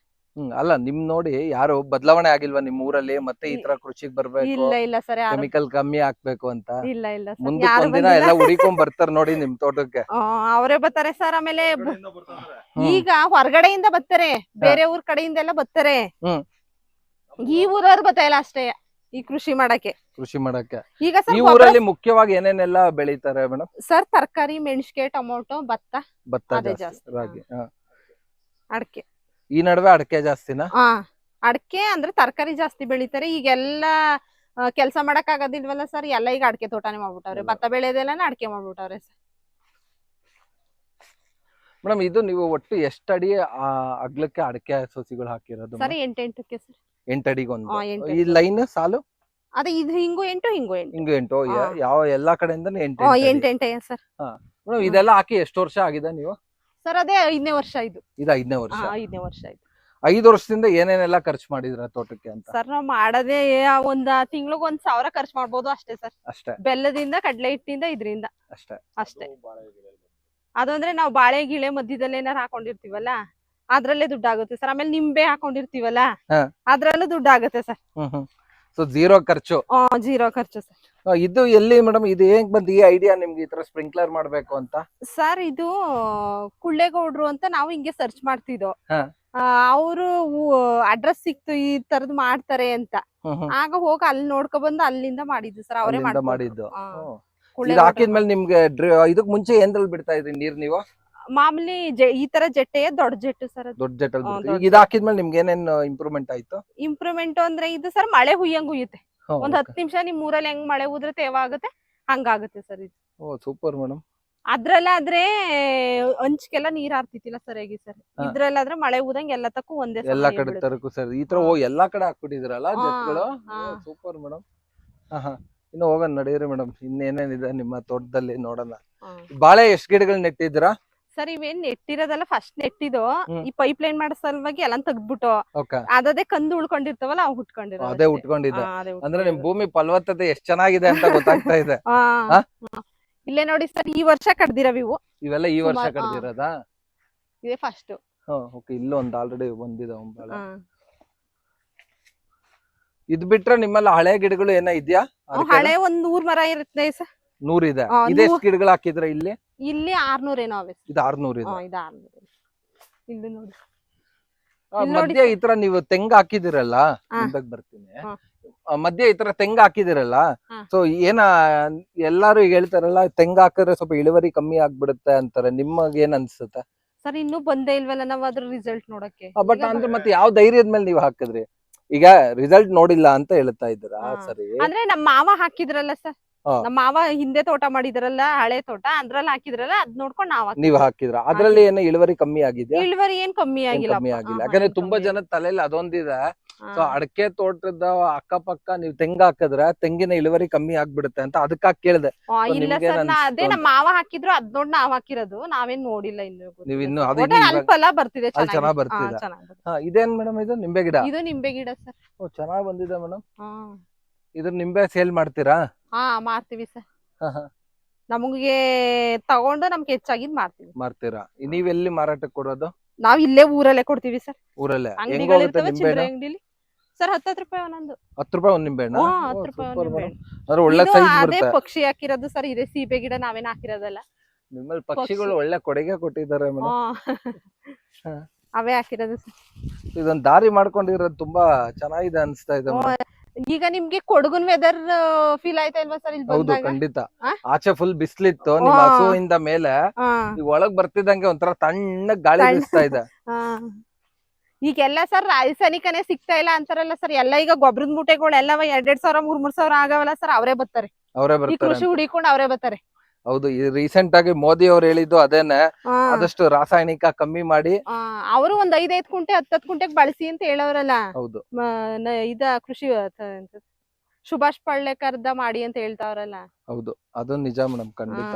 ಅಲ್ಲ ನಿಮ್ ನೋಡಿ ಯಾರು ಬದಲಾವಣೆ ಆಗಿಲ್ವಾ ನಿಮ್ ಊರಲ್ಲಿ? ಮತ್ತೆ ಈ ತರ ಕೃಷಿಗೆ ಬರ್ಬೇಕು, ಇಲ್ಲ ಸರ್, ಕೆಮಿಕಲ್ ಕಮ್ಮಿ ಹಾಕ್ಬೇಕು ಅಂತ? ಇಲ್ಲ ಮುಂದೆ ಒಂದಿನ ಎಲ್ಲ ಹುಡಿಕೊಂಡ್ ಬರ್ತಾರ ನೋಡಿ ನಿಮ್ ತೋಟಕ್ಕೆ. ಅವರೇ ಬರ್ತಾರೆ ಸರ್. ಆಮೇಲೆ ಈಗ ಹೊರಗಡೆಯಿಂದ ಬರ್ತಾರೆ, ಬೇರೆ ಊರ್ ಕಡೆಯಿಂದ ಎಲ್ಲ ಬರ್ತಾರೆ. ಈ ಊರವ್ರು ಬರ್ತಾ ಇಲ್ಲ ಅಷ್ಟೇ ಈ ಕೃಷಿ ಮಾಡಕ್ಕೆ. ಈಗ ಸರ್ ಈ ಊರಲ್ಲಿ ಮುಖ್ಯವಾಗಿ ಏನೇನೆಲ್ಲ ಬೆಳೀತಾರೆ ಮೇಡಮ್? ಸರ್ ತರಕಾರಿ, ಮೆಣಸಿಗೆ, ಟೊಮೊಟೊ, ಭತ್ತ ಅದೇ ಜಾಸ್ತಿ. ರಾಗಿ, ಅಡಕೆ. ಈ ನಡುವೆ ಅಡಕೆ ಜಾಸ್ತಿನಾ? ಅಡಕೆ ಅಂದ್ರೆ ತರಕಾರಿ ಜಾಸ್ತಿ ಬೆಳಿತಾರೆ. ಈಗೆಲ್ಲ ಕೆಲ್ಸ ಮಾಡಕ್ ಆಗೋದಿಲ್ವಲ್ಲ ಸರ್, ಎಲ್ಲ ಈಗ ಅಡಕೆ ತೋಟನೇ ಮಾಡ್ಬಿಟ್ಟವ್ರೆ. ಭತ್ತ ಬೆಳೆಯೋದೆಲ್ಲ ಅಡಕೆ ಮಾಡ್ಬಿಟ್ಟವ್ರೆ ಸರ್. ಮೇಡಮ್ ಇದು ನೀವು ಒಟ್ಟು ಎಷ್ಟು ಅಡಿ ಅಗ್ಲಕ್ಕೆ ಅಡಕೆ ಸಸಿಗಳು ಹಾಕಿರೋದು? Sir 8 sir. 8 ಅಡಿಗೆ ಒಂದು. ಈ ಲೈನ್ ಸಾಲು ಅದೇ ಇದು ಹಿಂಗು 8 ಹಿಂಗು 8 ಯಾವ ಎಲ್ಲಾ ಕಡೆಯಿಂದನೂ 8 ಸರ್. ಮೇಡಮ್ ಇದೆಲ್ಲ ಹಾಕಿ ಎಷ್ಟು ವರ್ಷ ಆಗಿದೆ ನೀವು? ಸರ್ ಅದೇ 5ನೇ ವರ್ಷ. ಇದು 5ನೇ ವರ್ಷ. 5ನೇ ವರ್ಷ ಆಯ್ತು. 5 ವರ್ಷದಿಂದ ಏನೇನೆಲ್ಲ ಖರ್ಚು ಮಾಡಿದ್ರ ತೋಟಕ್ಕೆ ಅಂತ? ಸರ್ ನಾವ್ ಮಾಡದೆ ಒಂದ್ ತಿಂಗ್ಳಿಗೆ 1,000 ಖರ್ಚು ಮಾಡ್ಬೋದು ಅಷ್ಟೇ ಸರ್. ಅಷ್ಟೇ? ಬೆಲ್ಲದಿಂದ, ಕಡ್ಲೆ ಹಿಟ್ಟಿಂದ, ಇದರಿಂದ ಅಷ್ಟೇ. ಅದಂದ್ರೆ ನಾವು ಬಾಳೆ ಗಿಳೆ ಮಧ್ಯದಲ್ಲಿ ಏನಾರು ಹಾಕೊಂಡಿರ್ತೀವಲ್ಲ, ಅದ್ರಲ್ಲೇ ದುಡ್ಡಾಗುತ್ತೆ ಸರ್. ಆಮೇಲೆ ನಿಂಬೆ ಹಾಕೊಂಡಿರ್ತೀವಲ್ಲ, ಅದ್ರಲ್ಲೂ ದುಡ್ಡಾಗುತ್ತೆ ಸರ್. ಸೊ ಝೀರೋ ಖರ್ಚು? ಝೀರೋ ಖರ್ಚು ಸರ್. ಇದು ಎಲ್ಲಿ ಮೇಡಮ್, ಇದು ಹೇಗ್ ಬಂದ್ ಈ ಐಡಿಯಾ ನಿಮ್ಗೆ ಈ ತರ ಸ್ಪ್ರಿಂಕ್ಲರ್ ಮಾಡ್ಬೇಕು ಅಂತ? ಸರ್ ಇದು ಕುಳ್ಳೇಗೌಡ್ರು ಅಂತ ನಾವು ಹಿಂಗೆ ಸರ್ಚ್ ಮಾಡ್ತಿದ್ದೋ, ಅವರು ಅಡ್ರೆಸ್ ಸಿಕ್ತು ಈ ತರದ್ ಮಾಡ್ತಾರೆ ಅಂತ. ಆಗ ಹೋಗಿ ಅಲ್ಲಿ ನೋಡ್ಕೊ ಬಂದು ಅಲ್ಲಿಂದ ಮಾಡಿದ್ದು ಸರ್. ಅವರೇ ಮಾಡಿದ್ದು. ಹಾಕಿದ್ಮೇಲೆ ನಿಮ್ಗೆ ಇದಕ್ ಮುಂಚೆ ಏನ್ರಲ್ಲಿ ಬಿಡ್ತಾ ಇದ್ರಿ ನೀರ್ ನೀವು? ಮಾಮೂಲಿ ಈ ತರ ಜೆಟ್ಟೆ, ದೊಡ್ಡ ಜೆಟ್ಟು ಸರ್. ದೊಡ್ಡ ಜೆಟ್ಟಲ್ಲಿ ಇದು ಹಾಕಿದ್ಮೇಲೆ ನಿಮ್ಗೆ ಏನೇನ್ ಇಂಪ್ರೂವ್ಮೆಂಟ್ ಆಯ್ತು? ಇಂಪ್ರೂವ್ಮೆಂಟ್ ಅಂದ್ರೆ ಇದು ಸರ್ ಮಳೆ ಹುಯ್ಯುತ್ತೆ. ಒಂದ್ 10 ನಿಮಿಷ ನಿಮ್ ಊರಲ್ಲಿ ಹೆಂಗ್ ಮಳೆ ಉದ್ರೆ ತೇವ ಆಗುತ್ತೆ ಹಂಗಾಗುತ್ತೆ ಸರ್ ಇದು. Super madam. ಅದ್ರಲ್ಲಾದ್ರೆ ಹಂಚ್ಕೆಲ್ಲ ನೀರ್ ಹಾರ್ತಿತ್ತಿಲ್ಲ ಸರಿಯಾಗಿ ಸರ್. ಇದ್ರಲ್ಲಾದ್ರೆ ಮಳೆ ಊದಂಗ್ ಎಲ್ಲ ತಕ್ಕೂ ಒಂದೇ ಎಲ್ಲಾ ಕಡೆ ತರಕು ಸರ್. ಈ ತರ ಎಲ್ಲಾ ಕಡೆ ಹಾಕ್ಬಿಟ್ಟಿದ್ರಲ್ಲ ಜೆಟ್ಗಳು. Super madam. ಇನ್ನು ಹೋಗೋಣ ನಡೀರಿ ಮೇಡಮ್, ಇನ್ನೇನೇನಿದೆ ನಿಮ್ಮ ತೋಟದಲ್ಲಿ ನೋಡೋಣ. ಬಾಳೆ ಎಷ್ಟ್ ಗಿಡಗಳು ನೆಟ್ಟಿದ್ದೀರಾ? ಸರ್ ಇವೇನ್ ನೆಟ್ಟಿರೋದಲ್ಲ ಫಸ್ಟ್ ನೆಟ್ಟಿದ್ದು ಹ್ಮ್. ಈ ಪೈಪ್ ಲೈನ್ ಮಾಡೋ ಸಲುವಾಗಿ ಎಲ್ಲ ತೆಗ್ದ್ಬಿಟ್ಟು ಓಕೆ ಅದೇ ಕಂದು ಉಳ್ಕೊಂಡಿರ್ತಾವಲ್ಲ ಅವು ಹುಟ್ಕೊಂಡಿರೋ ಅದೇ ಉಟ್ಕೊಂಡಿದ್ದೆ ಅಂದ್ರೆ ನಿಮ್ ಭೂಮಿ ಫಲವತ್ತತೆ ಎಷ್ಟ್ ಚೆನ್ನಾಗಿದೆ ಅಂತ ಗೊತ್ತಾಗ್ತಾ ಇದೆ. ಹಾ? ಇಲ್ಲೇ ನೋಡಿ ಸರ್ ಈ ವರ್ಷ ಕಡ್ದಿರವ್ ಇವು ಇವೆಲ್ಲ ಈ ವರ್ಷ ಸುಮಾರ್- ಕಡ್ದಿರೋದಾ? ಇದೇ ಫಸ್ಟ್ ಓಕೆ ಇಲ್ಲೊಂದು ಆಲ್ರೆಡಿ ಬಂದಿದೆ ಇದ್ ಬಿಟ್ರೆ ನಿಮ್ಮಲ್ಲಿ ಹಳೆ ಗಿಡಗಳು ಏನೋ ಇದ್ಯಾ? ಹಳೆ ಒಂದ್ 100 ಮರ ಇರುತ್ತೆ ಸರ್. 100 ಇದೆ. ಹಾ, ಇದೆಷ್ಟು ಗಿಡಗಳು ಹಾಕಿದ್ರೆ ಇಲ್ಲಿ? ಇಲ್ಲಿ 600 ಏನೋ ಅವೆ ಇದು 600 ಇದೆ. ಇದು 600 ಇಲ್ಲಿ ನೋಡಿ ಮಧ್ಯ ಈ ತರ ನೀವು ತೆಂಗು ಹಾಕಿದಿರಲ್ಲ, ಮುಂದಕ್ಕೆ ಬರ್ತೀನಿ. ಮಧ್ಯ ಈ ತರ ತೆಂಗು ಹಾಕಿದಿರಲ್ಲ, ಸೊ ಏನ ಎಲ್ಲಾರು ಈಗ ಹೇಳ್ತಾರಲ್ಲ ತೆಂಗು ಹಾಕಿದ್ರೆ ಸ್ವಲ್ಪ ಇಳುವರಿ ಕಮ್ಮಿ ಆಗ್ಬಿಡುತ್ತೆ ಅಂತಾರೆ, ನಿಮಗೆ ಏನ್ ಅನ್ಸುತ್ತೆ? ಸರ್ ಇನ್ನೂ ಬಂದೇ ಇಲ್ವಲ್ಲ ನಾವ್ ಅದ್ರ ರಿಸಲ್ಟ್ ನೋಡಕ್ಕೆ. ಬಟ್ ಅಂದ್ರೆ ಮತ್ತೆ ಯಾವ ಧೈರ್ಯದ ಮೇಲೆ ನೀವು ಹಾಕಿದ್ರಿ? ಈಗ ರಿಸಲ್ಟ್ ನೋಡಿಲ್ಲ ಅಂತ ಹೇಳ್ತಾ ಇದ್ದೀರಾ? ಸರಿ, ಅಂದ್ರೆ ನಮ್ಮ ಮಾವ ಹಾಕಿದ್ರಲ್ಲ ಸರ್, ನಮ್ಮ ಮಾವ ಹಿಂದೆ ತೋಟ ಮಾಡಿದ್ರಲ್ಲ, ಹಳೆ ತೋಟ ಅದ್ರಲ್ಲಿ ಹಾಕಿದ್ರಲ್ಲ, ಅದ್ ನೋಡ್ಕೊಂಡು ನೀವ್ ಹಾಕಿದ್ರ? ಅದ್ರಲ್ಲಿ ಏನೋ ಇಳುವರಿ ಕಮ್ಮಿ ಆಗಿದ್ಯಾ? ಇಳುವರಿ ಏನ್ ಕಮ್ಮಿ ಆಗಿಲ್ಲ. ಕಮ್ಮಿ ಆಗಿಲ್ಲ, ಯಾಕಂದ್ರೆ ತುಂಬಾ ಜನ ತಲೆಯಲ್ಲಿ ಅದೊಂದಿದೆ. ಸೊ ಅಡಕೆ ತೋಟದ ಅಕ್ಕಪಕ್ಕ ನೀವು ತೆಂಗು ಹಾಕಿದ್ರೆ ತೆಂಗಿನ ಇಳುವರಿ ಕಮ್ಮಿ ಆಗ್ಬಿಡುತ್ತೆ ಅಂತ ಅದಕ್ಕಾಗಿ ಕೇಳಿದೆ. ಇಲ್ಲ ಸರ್, ಅದೇ ನಮ್ಮ ಮಾವ ಹಾಕಿದ್ರು ಅದ್ ನೋಡ್ ನಾವ್ ಹಾಕಿರೋದು, ನಾವೇನ್ ನೋಡಿಲ್ಲ ಇನ್ನು. ನೀವ್ ಇನ್ನು ಅಲ್ಪ ಎಲ್ಲ ಬರ್ತಿದೆ, ಚೆನ್ನಾಗ್ ಬರ್ತಿದೆ. ಇದೇನ್ ಮೇಡಮ್ ಇದು? ನಿಂಬೆ ಗಿಡ? ಇದು ನಿಂಬೆ ಗಿಡ ಸರ್. ಚೆನ್ನಾಗ್ ಬಂದಿದೆ ಮೇಡಮ್. ಇದ್ರ ನಿಂಬೆ ಸೇಲ್ ಮಾಡ್ತೀರಾ? ಮಾಡ್ತೀವಿ ಸರ್. ನಮಗೆ ತಗೊಂಡು ನಮ್ಗೆ ಹೆಚ್ಚಾಗಿದ್ ಮಾಡ್ತೀರಾ? ನೀವೆಲ್ಲಿ ಮಾರಾಟಕ್ಕೆ ಕೊಡೋದು? ನಾವ್ ಇಲ್ಲೇ ಊರಲ್ಲೇ ಕೊಡ್ತೀವಿ ಸರ್. ಊರಲ್ಲೇ? ಅಂಗಡಿಗಳಿರ್ತವೆ ಚಿಲ್ಲರೆ ಅಂಗಡಿಲಿ ಸರ್. 10 ರೂಪಾಯಿ ಒಂದೊಂದು. 10 ರೂಪಾಯಿ ಒಂದ್ ನಿಂಬೆ ಹಣ್ಣು? 10 ರೂಪಾಯಿ ಒಂದ್ ನಿಂಬೆ. ಅಂದ್ರೆ ಒಳ್ಳೆ ಸೈಜ್ ಅದೇ ಬರುತ್ತೆ. ಪಕ್ಷಿ ಹಾಕಿರೋದು ಸರ್, ಇದೆ ಸೀಬೆ ಗಿಡ ನಾವೇನ್ ಹಾಕಿರೋದಲ್ಲ. ನಿಮ್ಮಲ್ಲಿ ಪಕ್ಷಿಗಳು ಒಳ್ಳೆ ಕೊಡುಗೆ ಕೊಟ್ಟಿದ್ದಾರೆ ಮೇಡಮ್. ಅವೇ ಹಾಕಿರೋದು ಸರ್. ಇದೊಂದ್ ದಾರಿ ಮಾಡ್ಕೊಂಡಿರೋದು ತುಂಬಾ ಚೆನ್ನಾಗಿದೆ ಅನ್ಸ್ತಾ ಇದೆ ಮೇಡಮ್. ಈಗ ನಿಮ್ಗೆ ಕೊಡಗುನ್ ವೆದರ್ ಫೀಲ್ ಆಯ್ತಾ ಇಲ್ವಾ ಸರ್ ಇಲ್ಲಿ ಹೌದು, ಬಂದಾಗ? ಖಂಡಿತ. ಆಚೆ ಫುಲ್ ಬಿಸ್ಲಿತ್ತು, ನಿಮ್ ಹಸುವಿಂದ ಮೇಲೆ ಈಗ ಒಳಗ್ ಬರ್ತಿದ್ದಂಗೆ ಒಂಥರ ತಣ್ಣಗ್ ಗಾಳಿ ಬೀಸ್ತಾ ಇದೆ. ಈಗೆಲ್ಲ ಸರ್ ರಾಸಾಯನಿಕನೇ ಸಿಗ್ತಾ ಇಲ್ಲ ಅಂತಾರಲ್ಲ ಸರ್, ಎಲ್ಲ ಈಗ ಗೊಬ್ಬರದ ಮೂಟೆಗಳೆಲ್ಲ 2,000 3,000 ಆಗವಲ್ಲ ಸರ್, ಅವರೇ ಬರ್ತಾರೆ. ಅವರೇ ಈ ಬರ್ತಾರೆ. ಕೃಷಿ ಹುಡಿಕೊಂಡು ಅವರೇ ಬರ್ತಾರೆ. ಹೌದು, ಈ ರೀಸೆಂಟ್ ಆಗಿ ಮೋದಿ ಅವ್ರು ಹೇಳಿದ್ದು ಅದೇನೆ, ಆದಷ್ಟು ರಾಸಾಯನಿಕ ಕಮ್ಮಿ ಮಾಡಿ. ಅವರು ಒಂದ್ 5 ಕುಂಟೆ 10 ಕುಂಟೆಗೆ ಬಳಸಿ ಅಂತ ಹೇಳೋರಲ್ಲ. ಹೌದು, ಇದ ಕೃಷಿ ಸುಭಾಷ್ ಪಳ್ಳೆಕರ್ದ ಮಾಡಿ ಅಂತ ಹೇಳ್ತಾವ್ರಲ್ಲ. ಹೌದು, ಅದು ನಿಜ ಮೇಡಮ್, ಖಂಡಿತ.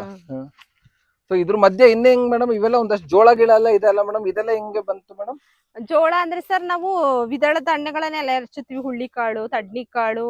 ಸೊ ಇದ್ರ ಮಧ್ಯೆ ಇನ್ನ ಹೆಂಗ್ ಮೇಡಮ್? ಇವೆಲ್ಲ ಒಂದಷ್ಟು ಜೋಳ ಗಿಡ ಎಲ್ಲ ಇದೆ ಅಲ್ಲ ಮೇಡಮ್, ಇದೆಲ್ಲ ಹೆಂಗೆ ಬಂತು ಮೇಡಮ್? ಜೋಳ ಅಂದ್ರೆ ಸರ್ ನಾವು ವಿಧಳದ ಹಣ್ಣುಗಳನ್ನೆಲ್ಲ ಎರಚುತ್ತೀವಿ. ಹುಳ್ಳಿಕಾಳು, ತಡ್ನಿಕಾಳು,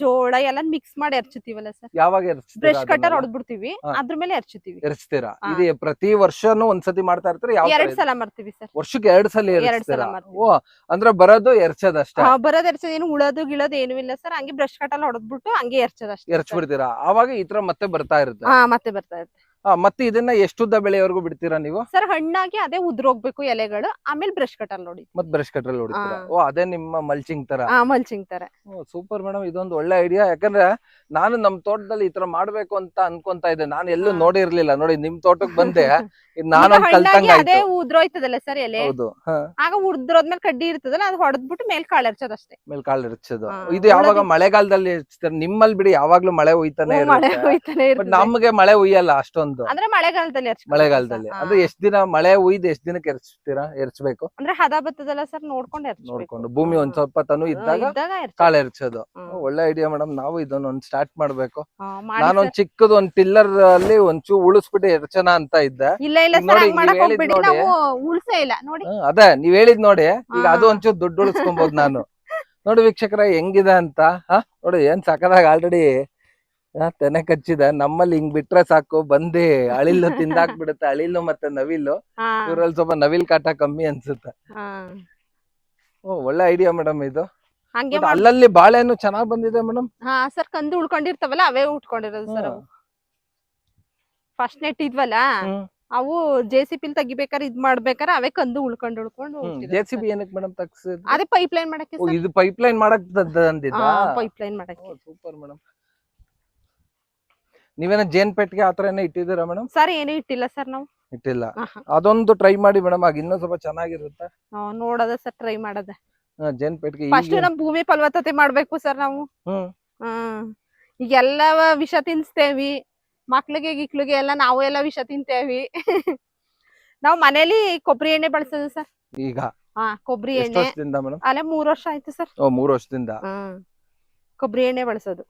ಜೋಳ ಎಲ್ಲ ಮಿಕ್ಸ್ ಮಾಡಿ ಎರಚುತ್ತೀವಲ್ಲ ಸರ್. ಯಾವಾಗ ಬ್ರಷ್ ಕಟ್ಟರ್ ಹೊಡೆದ್ಬಿಡ್ತೀವಿ, ಅದ್ರ ಮೇಲೆ ಎರಚ್ತೀರಾ? ಇದು ಪ್ರತಿ ವರ್ಷನೂ ಒಂದ್ಸತಿ ಮಾಡ್ತಾ ಇರ್ತೀರಾ? 2 ಸಲ ಮಾಡ್ತೀವಿ ಸರ್. ವರ್ಷಕ್ಕೆ 2 ಸಲ ಎರಚ್ತೀರಾ? ಮಾಡ್ತೀವಿ. ಓ, ಅಂದ್ರೆ ಬರೋದು ಎರಚದಷ್ಟೇ? ಬರೋದ್ ಎರಚೋದ್, ಏನು ಉಳೋದು ಗಿಳೋದು ಏನು ಇಲ್ಲ ಸರ್. ಹಂಗೆ ಬ್ರಷ್ ಕಟ್ಟಲ್ಲಿ ಹೊಡೆದ್ಬಿಟ್ಟು ಹಂಗೆ ಎರಚೋದಷ್ಟೇ. ಎರಚ್ಬಿಡ್ತೀರಾ? ಆವಾಗ ಈ ತರ ಮತ್ತೆ ಬರ್ತಾ ಇರುತ್ತೆ? ಮತ್ತೆ ಬರ್ತಾ ಇರುತ್ತೆ. ಮತ್ತೆ ಇದನ್ನ ಎಷ್ಟುದ್ದ ಬೆಳೆಯವರೆಗೂ ಬಿಡ್ತೀರಾ ನೀವು? ಸರ್ ಹಣ್ಣಾಗಿ ಅದೇ ಉದ್ರೋಗ್ಬೇಕು ಎಲೆಗಳು, ಆಮೇಲೆ ಬ್ರಷ್ ಕಟ್ಟರ್ ನೋಡಿ. ಮತ್ತೆ ಬ್ರಷ್ ಕಟ್ರಲ್ಲಿ ಹೊಡಿತೀರಾ? ಓ, ಅದೇ ನಿಮ್ಮ ಮಲ್ಚಿಂಗ್ ತರ? ಮಲ್ಚಿಂಗ್ ತರ. ಸೂಪರ್ ಮೇಡಮ್, ಇದೊಂದು ಒಳ್ಳೆ ಐಡಿಯಾ. ಯಾಕಂದ್ರೆ ನಾನು ನಮ್ ತೋಟದಲ್ಲಿ ಈ ತರ ಮಾಡ್ಬೇಕು ಅಂತ ಅನ್ಕೊಂತಾ ಇದ್ದೆ, ನಾನು ಎಲ್ಲೂ ನೋಡಿರ್ಲಿಲ್ಲ. ನೋಡಿ, ನಿಮ್ ತೋಟಕ್ಕೆ ಬಂದೆ, ನಾನೊಂದ್ ಕಲ್ತಂಗ ಅದೇ ಉದ್ರೋಯ್ತದಲ್ಲ ಸರ್ ಎಲೆ. ಹೌದು, ಆಗ ಉದ್ರೋದ್ಮೇಲೆ ಕಡ್ಡಿ ಇರ್ತದಲ್ಲ, ಅದು ಹೊಡೆದ್ಬಿಟ್ಟು ಮೇಲ್ ಕಾಳು ಎರಚೋದಷ್ಟೇ. ಮೇಲ್ ಕಾಳು ಎರಚೋದು. ಇದು ಯಾವಾಗ ಮಳೆಗಾಲದಲ್ಲಿ ಎರಚ್ತಾರೆ? ನಿಮ್ಮಲ್ಲಿ ಬಿಡಿ ಯಾವಾಗ್ಲೂ ಮಳೆ ಹುಯ್ತಾನೆ ಇರುತ್ತೆ. ನಮ್ಗೆ ಮಳೆ ಹುಯ್ಯಲ್ಲ ಅಷ್ಟೊಂದು. ಅಂದ್ರೆ ಮಳೆಗಾಲದಲ್ಲಿ ಮಳೆಗಾಲದಲ್ಲಿ ಅಂದ್ರೆ ಎಷ್ಟ್ ದಿನ ಮಳೆ ಹುಯ್ದು ಎಷ್ಟ್ ದಿನಕ್ಕೆ ಎರಚಬೇಕು? ಅಂದ್ರೆ ಹದ ಬರ್ತದಲ್ಲ ಸರ್, ನೋಡ್ಕೊಂಡು ಭೂಮಿ ಒಂದ್ ಸ್ವಲ್ಪ ತನು ಇದ್ದಾಗ ಕಾಳು ಎರಚೋದು. ಒಳ್ಳೆ ಐಡಿಯಾ ಮೇಡಮ್, ನಾವು ಇದನ್ನೊಂದ್ ಸ್ಟಾರ್ಟ್ ಮಾಡ್ಬೇಕು. ನಾನೊಂದ್ ಚಿಕ್ಕದ್ ಒಂದ್ ಟಿಲ್ಲರ್ ಅಲ್ಲಿ ಒಂಚೂರು ಉಳಿಸ್ಬಿಟ್ಟು ಎರಚನ ಅಂತ ಇದ್ದೆ. ಅದೇ ನೀವ್ ಹೇಳಿದ್ ನೋಡಿ, ಈಗ ಅದು ಒಂಚೂರು ದುಡ್ಡು ಉಳಿಸ್ಕೊಬಹುದು ನಾನು. ನೋಡಿ ವೀಕ್ಷಕರ ಹೆಂಗಿದೆ ಅಂತ. ನೋಡಿ ಏನ್ ಸಕದಾಗ ಆಲ್ರೆಡಿ ತೆನೆ ಕಚ್ಚಿದೆ. ನಮ್ಮಲ್ಲಿ ಹಿಂಗ್ ಬಿಟ್ರೆ ಸಾಕು, ಬಂದಿ ಅಳಿಲು ತಿಂದಾಕ್ಬಿಡುತ್ತೆ. ಅಳಿಲು ಮತ್ತೆ ನವಿಲು, ಇವ್ರಲ್ಲಿ ಸ್ವಲ್ಪ ನವಿಲ್ ಕಾಟ ಕಮ್ಮಿ ಅನ್ಸುತ್ತೆ. ಒಳ್ಳೆ ಐಡಿಯಾ ಮೇಡಮ್ ಇದು. ಅಲ್ಲಲ್ಲಿ ಬಾಳೆಹಣ್ಣು ಚೆನ್ನಾಗ್ ಬಂದಿದೆ ಮೇಡಮ್. ಸರ್ ಕಂದು ಉಳ್ಕೊಂಡಿರ್ತಾವಲ್ಲ, ಅವೇ ಉಟ್ಕೊಂಡಿರೋದು ಸರ್. ಫಸ್ಟ್ ನೆಟ್ ಇದ್ವಲ್ಲ, ಅವು JCB ತೆಗಿಬೇಕಾರೆ ಇದ್ ಮಾಡ್ಬೇಕಾರೆ ಅವೇ ಕಂದು ಉಳ್ಕೊಂಡು JCB ಏನಕ್ಕೆ ಮೇಡಮ್ ತಗ್ಸಿದ್? ಅದೇ ಪೈಪ್ ಲೈನ್ ಮಾಡಕ್ಕೆ. ಇದು ಪೈಪ್ ಲೈನ್ ಮಾಡಕ್ ಅಂದಿದ್ದ? ಪೈಪ್ ಲೈನ್ ಮಾಡಕ್ಕೆ. Super madam. ನೀವೇನ ಜೇನ್ ಪೆಟ್ಟಿಗೆ ಆತರ ಏನೋ ಇಟ್ಟಿದ್ದೀರಾ ಮೇಡಮ್? ಸರ್ ಏನು ಇಟ್ಟಿಲ್ಲ ಸರ್, ನಾವು ಇಟ್ಟಿಲ್ಲ. ಅದೊಂದು ಟ್ರೈ ಮಾಡಿ ಮೇಡಮ್, ಆಗ ಇನ್ನೂ ಸ್ವಲ್ಪ ಚೆನ್ನಾಗಿರುತ್ತೆ. ನೋಡೋದ ಸರ್, ಟ್ರೈ ಮಾಡೋದ. ಜೇನ್ ಪೆಟ್ಟಿಗೆ ಫಸ್ಟ್ ನಮ್ ಭೂಮಿ ಫಲವತ್ತತೆ ಮಾಡ್ಬೇಕು ಸರ್ ನಾವು. ಈಗೆಲ್ಲ ವಿಷ ತಿನ್ಸ್ತೇವಿ, ಮಕ್ಳಿಗೆ ಗಿಕ್ಳಿಗೆ ಎಲ್ಲ ನಾವು ಎಲ್ಲ ವಿಷ ತಿಂತೇವಿ. ನಾವ್ ಮನೇಲಿ ಕೊಬ್ಬರಿ ಎಣ್ಣೆ ಬಳಸೋದು ಸರ್ ಈಗ. ಕೊಬ್ಬರಿ ಎಣ್ಣೆ ಅಲ್ಲೇ 3 ವರ್ಷ ಆಯ್ತು ಸರ್. 3 ವರ್ಷದಿಂದ ಕೊಬ್ಬರಿ ಎಣ್ಣೆ ಬಳಸೋದು.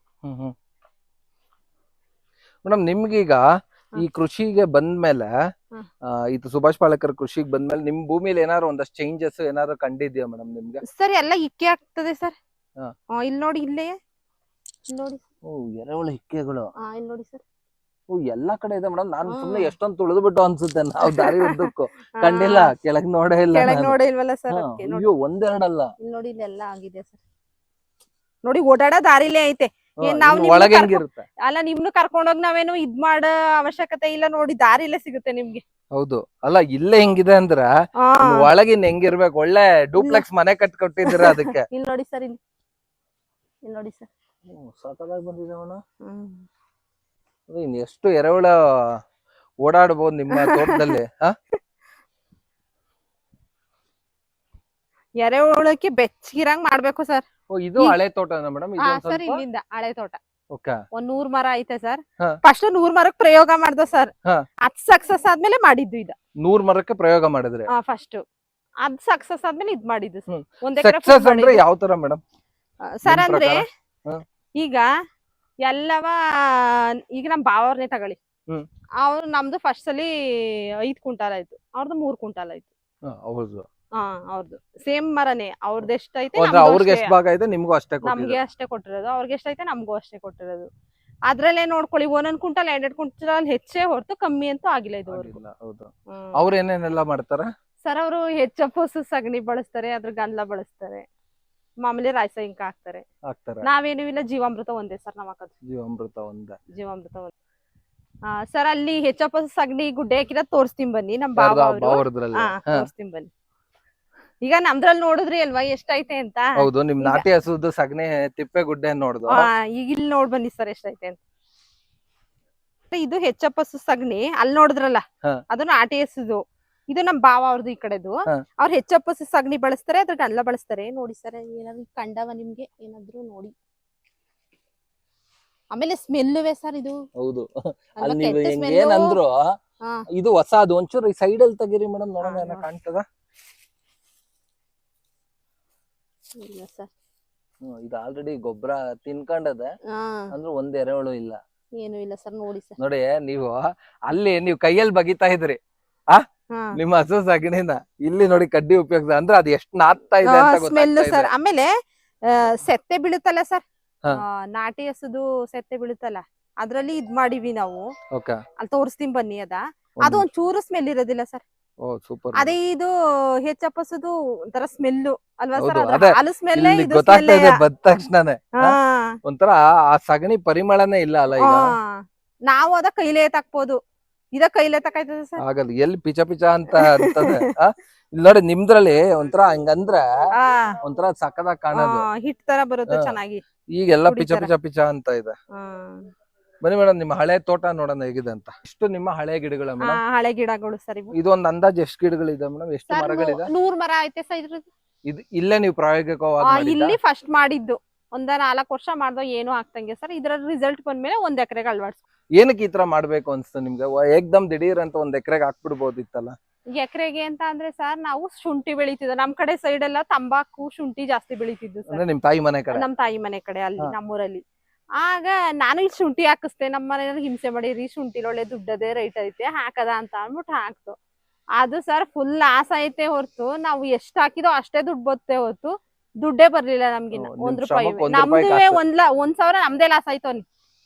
ಮೇಡಮ್ ನಿಮ್ಗೀಗ ಈ ಕೃಷಿಗೆ ಬಂದ್ಮೇಲೆ ಇದು ಸುಭಾಷ್ ಪಾಳೇಕರ್ ಕೃಷಿಗೆ ಬಂದ್ಮೇಲೆ ನಿಮ್ ಭೂಮಿಲಿ ಏನಾದ್ರು ಒಂದಷ್ಟು ಚೇಂಜಸ್ ಏನಾದ್ರು ಕಂಡಿದ್ಯಾ ಮೇಡಮ್ ನಿಮ್ಗೆ? ಸರ್ ಎಲ್ಲ ಇಕ್ಕೆ ಆಗ್ತದೆ ಸರ್. ಹಾ. ಇಲ್ಲಿ ನೋಡಿ, ಇಲ್ಲೇ ಇಲ್ಲಿ ನೋಡಿ. ಎರೆಹುಳ ಹಿಕ್ಕೆಗಳು ಇಲ್ಲಿ ನೋಡಿ ಸರ್. ಎಲ್ಲಾ ಕಡೆ ಇದೆ ಮೇಡಮ್. ನಾನು ಸುಮ್ನೆ ಎಷ್ಟೊಂದು ತುಳಿದ್ಬಿಟ್ಟು ಅನ್ಸುತ್ತೆ, ನಾವು ದಾರಿ ಉದ್ದಕ್ಕೂ ಕಂಡಿಲ್ಲ, ಕೆಳಗ್ ನೋಡೇ ಇಲ್ಲ. ಕೆಳಗ್ ನೋಡೇ ಇಲ್ವಲ್ಲ ಸರ್. ಅಯ್ಯೋ, ಒಂದೆರಡಲ್ಲ. ಇಲ್ಲಿ ನೋಡಿ, ಇಲ್ಲೆಲ್ಲ ಆಗಿದೆ ಸರ್. ನೋಡಿ, ಓಡಾಡೋ ದಾರಿಲೇ ಐತೆ. ಒಳಗೆ ಹೆಂಗಿರುತ್ತೆ? ಅಲ್ಲ, ನಿಮ್ನು ಕರ್ಕೊಂಡೋಗಿ ನಾವೇನು ಇದ್ ಮಾಡೋ ಅವಶ್ಯಕತೆ ಇಲ್ಲ. ನೋಡಿ, ದಾರಿಲೇ ಸಿಗುತ್ತೆ ನಿಮ್ಗೆ. ಹೌದು. ಅಲ್ಲ, ಇಲ್ಲೇ ಹೆಂಗಿದೆ ಅಂದ್ರ ಒಳಗಿನ್ ಹೆಂಗಿರ್ಬೇಕು? ಒಳ್ಳೆ ಡೂಪ್ಲೆಕ್ಸ್ ಮನೆ ಕಟ್ಕೊಟ್ಟಿದ್ದೀರಾ ಅದಕ್ಕೆ. ಇಲ್ಲಿ ನೋಡಿ ಸರ್, ಇಲ್ಲಿ ನೋಡಿ ಸರ್. ಸಾಕಾಗಿ ಬಂದಿದೆ ಅವನು. ಇನ್ ಎಷ್ಟು ಎರೆಹುಳ ಓಡಾಡಬಹುದು ನಿಮ್ಮ ತೋಟದಲ್ಲಿ? ಎರೆಹುಳಕ್ಕೆ ಬೆಚ್ಚಗಿರಂಗ್ ಮಾಡ್ಬೇಕು ಸರ್. ಇದು ಹಳೆ ತೋಟನಾ ಮೇಡಮ್? ಸರ್, ಇಲ್ಲಿಂದ ಹಳೆ ತೋಟ. ಓಕೆ. ಒಂದ್ 100 ಮರ ಐತೆ ಸರ್. ಫಸ್ಟ್ 100 ಮರಕ್ಕೆ ಪ್ರಯೋಗ ಮಾಡ್ದ ಸರ್. ಅದ್ ಸಕ್ಸಸ್ ಆದ್ಮೇಲೆ ಮಾಡಿದ್ದು ಇದು. 100 ಮರಕ್ಕೆ ಪ್ರಯೋಗ ಮಾಡಿದ್ರೆ ಫಸ್ಟ್ ಅದ್ ಸಕ್ಸಸ್ ಆದ್ಮೇಲೆ ಇದ್ ಮಾಡಿದ್ದು ಸರ್. ಸಕ್ಸಸ್ ಅಂದ್ರೆ ಯಾವ ತರ ಮೇಡಮ್ ಸರ್? ಅಂದ್ರೆ ಈಗ ಎಲ್ಲವ ಈಗ ನಮ್ ಬಾವರ್ನೇ ತಗೊಳ್ಳಿ. ಅವ್ರು ನಮ್ದು ಫಸ್ಟ್ ಸಲಿ 5 ಕ್ವಿಂಟಾಲ್ ಆಯ್ತು, ಅವ್ರದ್ದು 3 ಕ್ವಿಂಟಾಲ್ ಆಯ್ತು. ಹೌದು. ಅವ್ರದ್ದು ಸೇಮ್ ಮರನೇ. ಅವ್ರದ್ದು ಎಷ್ಟೈತೆ ಅವ್ರಿಗೆ ಎಷ್ಟು ಭಾಗ ಇದೆ, ನಿಮ್ಗೂ ಅಷ್ಟೇ? ನಮ್ಗೆ ಅಷ್ಟೇ ಕೊಟ್ಟಿರೋದು. ಅವ್ರಿಗೆ ಎಷ್ಟೈತೆ, ನಮ್ಗೂ ಅಷ್ಟೇ ಕೊಟ್ಟಿರೋದು. ಅದ್ರಲ್ಲೇ ನೋಡ್ಕೊಳ್ಳಿ, 1 ಕ್ವಿಂಟಾಲ್ 2 ಕ್ವಿಂಟಾಲ್ ಹೆಚ್ಚೇ ಹೊರತು ಕಮ್ಮಿ ಅಂತೂ ಆಗಿಲ್ಲ ಇದುವರೆಗೂ. ಹೌದು. ಅವ್ರ ಏನೇನೆಲ್ಲ ಮಾಡ್ತಾರ ಸರ್? ಅವರು ಹೆಚ್ಚಪ್ಪಸು ಸಗಣಿ ಬಳಸ್ತಾರೆ, ಅದ್ರ ಗಂಧ ಬಳಸ್ತಾರೆ, ಮಾಮೂಲಿ ರಾಸಾಯನಿಕ ಹಾಕ್ತಾರೆ. ನಾವೇನು ಇಲ್ಲ, ಜೀವಾಮೃತ ಒಂದೇ ಸರ್ ನಾವ್ ಹಾಕೋದು. ಜೀವಾಮೃತ ಒಂದೇ. ಸರ್, ಅಲ್ಲಿ ಹೆಚ್ಚಪ್ಪಸು ಸಗಣಿ ಗುಡ್ಡೆ ಹಾಕಿರೋದ್ ತೋರಿಸ್ತೀನಿ ಬನ್ನಿ. ನಮ್ ಬಾವ ತೋರಿಸ್ತೀನಿ ಬನ್ನಿ. ಈಗ ನಮ್ದ್ರಲ್ಲಿ ನೋಡಿದ್ರಿ ಅಲ್ವಾ ಎಷ್ಟೈತೆ ಅಂತ? ಹೌದು. ನಿಮ್ ನಾಟಿ ಹಸುದು ಸಗಣಿ ತಿಪ್ಪೆ ಗುಡ್ಡೆ ನೋಡುದು. ಈಗ ಇಲ್ಲಿ ನೋಡ್ ಬನ್ನಿ ಸರ್ ಎಷ್ಟೈತೆ ಅಂತ. ಇದು ಹೆಚ್ಚಪ್ಪಸು ಸಗಣಿ ಅಲ್ಲಿ ನೋಡಿದ್ರಲ್ಲ, ಅದು ನಾಟಿ ಹಸುದು. ಇದು ನಮ್ ಬಾವ ಅವ್ರದ್ದು ಈ ಕಡೆದು. ಅವ್ರು ಹೆಚ್ಚಪ್ಪಸು ಸಗಣಿ ಬಳಸ್ತಾರೆ, ಅದ್ರ ಗಂಧ ಬಳಸ್ತಾರೆ. ನೋಡಿ ಸರ್, ಏನಾದ್ರು ಕಂಡವ ನಿಮ್ಗೆ? ಏನಾದ್ರು ನೋಡಿ. ಆಮೇಲೆ ಸ್ಮೆಲ್ವೇ ಸರ್ ಇದು. ಹೌದು. ಅಲ್ಲಿ ಏನಂದ್ರು ಇದು ಹೊಸದು. ಒಂಚೂರು ಈ ಸೈಡ್ ಅಲ್ಲಿ ತೆಗೀರಿ ಮೇಡಮ್, ನೋಡೋಣ ಕಾಣ್ತದ. ಇದು ಆಲ್ರೆಡಿ ಗೊಬ್ಬರ ತಿನ್ಕೊಂಡದ ಅಂದ್ರೆ ಒಂದ್ ಎರೆಹುಳು ಇಲ್ಲ, ಏನು ಇಲ್ಲ ಸರ್. ನೋಡಿ ಸರ್, ನೋಡಿ ನೀವು ಅಲ್ಲಿ ನೀವು ಕೈಯಲ್ಲಿ ಬಗಿತಾ ಇದ್ರಿ ನಿಮ್ಮ ಹಸು ಸಗಣಿನ, ಇಲ್ಲಿ ನೋಡಿ ಕಡ್ಡಿ ಉಪಯೋಗಿಸ ಅಂದ್ರೆ ಅದು ಎಷ್ಟು ನಾದ್ತಾ ಇದೆ ಅಂತ ಗೊತ್ತಾಗ್ತಾ ಇದೆ. ಆಮೇಲೆ ಸೆತ್ತೆ ಬೀಳುತ್ತಲ್ಲ ಸರ್, ನಾಟಿ ಹಸುದು ಸೆತ್ತೆ ಬೀಳುತ್ತಲ್ಲ, ಅದ್ರಲ್ಲಿ ಇದ್ ಮಾಡಿವಿ ನಾವು. ಅಲ್ಲಿ ತೋರಿಸ್ತೀನಿ ಬನ್ನಿ. ಅದು ಒಂದ್ ಚೂರು ಸ್ಮೆಲ್ ಇರೋದಿಲ್ಲ ಸರ್. ಅದೇ ಇದು ಹೆಚ್ಚಪ್ಪಸದು ಒಂಥರ ಸ್ಮೆಲ್ಲು ಅಲ್ವಾ ಸರ್? ಹಾಲು ಸ್ಮೆಲ್ ಗೊತ್ತಾಗ್ತಾ ಇದೆ ಬಂದ ತಕ್ಷಣನೇ. ಒಂಥರ ಆ ಸಗಣಿ ಪರಿಮಳನೇ ಇಲ್ಲ ಅಲ್ಲ ಈಗ. ನಾವು ಅದ ಕೈಲೇ ತಾಕ್ಬೋದು, ಇದ ಕೈಲೇ ತಕಾಯ್ತದೆ ಸರ್. ಆಗಲ್ಲ, ಎಲ್ಲಿ ಪಿಚ ಪಿಚ ಅಂತ ಇರ್ತದೆ. ಇಲ್ಲಿ ನೋಡಿ ನಿಮ್ದ್ರಲ್ಲಿ ಒಂಥರ ಹಂಗಂದ್ರ ಒಂಥರ ಸಕ್ಕದಾಗ ಕಾಣೋದು, ಹಿಟ್ ತರ ಬರುತ್ತೆ ಚೆನ್ನಾಗಿ. ಈಗೆಲ್ಲ ಪಿಚ ಪಿಚ ಪಿಚ ಅಂತ ಇದೆ. ಬನ್ನಿ ಮೇಡಮ್, ನಿಮ್ಮ ಹಳೆ ತೋಟ ನೋಡೋಣ ಹೇಗಿದೆ ಅಂತ. ಎಷ್ಟು ನಿಮ್ಮ ಹಳೆ ಗಿಡಗಳ ಮೇಡಮ್? ಹಳೆ ಗಿಡಗಳು ಸರ್. ಇದು ಒಂದು ಅಂದಾಜು ಎಷ್ಟು ಗಿಡಗಳಿದೆ ಮೇಡಮ್? ಎಷ್ಟು ಮರಗಳಿದೆ? 100 ಮರ ಐತೆ ಸರ್. ಇದು ಇಲ್ಲೇ ನೀವು ಪ್ರಾಯೋಗಿಕವಾಗಿ ಇಲ್ಲಿ ಫಸ್ಟ್ ಮಾಡಿದ್ದು. ಒಂದ 4 ವರ್ಷ ಮಾಡ್ದೋ ಏನೋ ಆಗ್ತಂಗೆ ಸರ್. ಇದ್ರ ರಿಸಲ್ಟ್ ಬಂದ್ಮೇಲೆ 1 ಎಕರೆಗೆ ಅಳವಡಿಸ್ಕೊ. ಏನಕ್ಕೆ ಈ ತರ ಮಾಡ್ಬೇಕು ಅನ್ಸ್ತು ನಿಮ್ಗೆ? ಏಕ್ದಮ್ ದಿಢೀರ್ ಅಂತ 1 ಎಕರೆಗೆ ಹಾಕ್ಬಿಡ್ಬೋದಿತ್ತಲ್ಲ? ಎಕರೆಗೆ ಅಂತ ಅಂದ್ರೆ ಸರ್, ನಾವು ಶುಂಠಿ ಬೆಳಿತಿದ್ವಿ. ನಮ್ ಕಡೆ ಸೈಡ್ ಎಲ್ಲ ತಂಬಾಕು ಶುಂಠಿ ಜಾಸ್ತಿ ಬೆಳಿತಿದ್ದು ಸರ್. ನಿಮ್ ತಾಯಿ ಮನೆ ಕಡೆ? ನಮ್ ತಾಯಿ ಮನೆ ಕಡೆ ಅಲ್ಲಿ ನಮ್ಮೂರಲ್ಲಿ. ಆಗ ನಾನು ಇಲ್ಲಿ ಶುಂಠಿ ಹಾಕಿಸ್ತೆ. ನಮ್ಮ ಮನೆಯವ್ರು ಹಿಂಸೆ ಮಾಡಿರಿ, ಶುಂಠಿಲಿ ಒಳ್ಳೆ ದುಡ್ಡದೇ ರೈಟ್ ಐತೆ ಹಾಕದ ಅಂತ ಅಂದ್ಬಿಟ್ಟು ಹಾಕ್ತು. ಅದು ಸರ್ ಫುಲ್ ಲಾಸ್ ಐತೆ ಹೊರ್ತು ನಾವು ಎಷ್ಟ್ ಹಾಕಿದೋ ಅಷ್ಟೇ ದುಡ್ಡು ಬತ್ತೆ ಹೊರ್ತು ದುಡ್ಡೇ ಬರ್ಲಿಲ್ಲ ನಮ್ಗಿನ್ನ 1 ರೂಪಾಯಿ. ನಮ್ದುವೆ 1,000 ನಮ್ದೇ ಲಾಸ್ ಆಯ್ತು.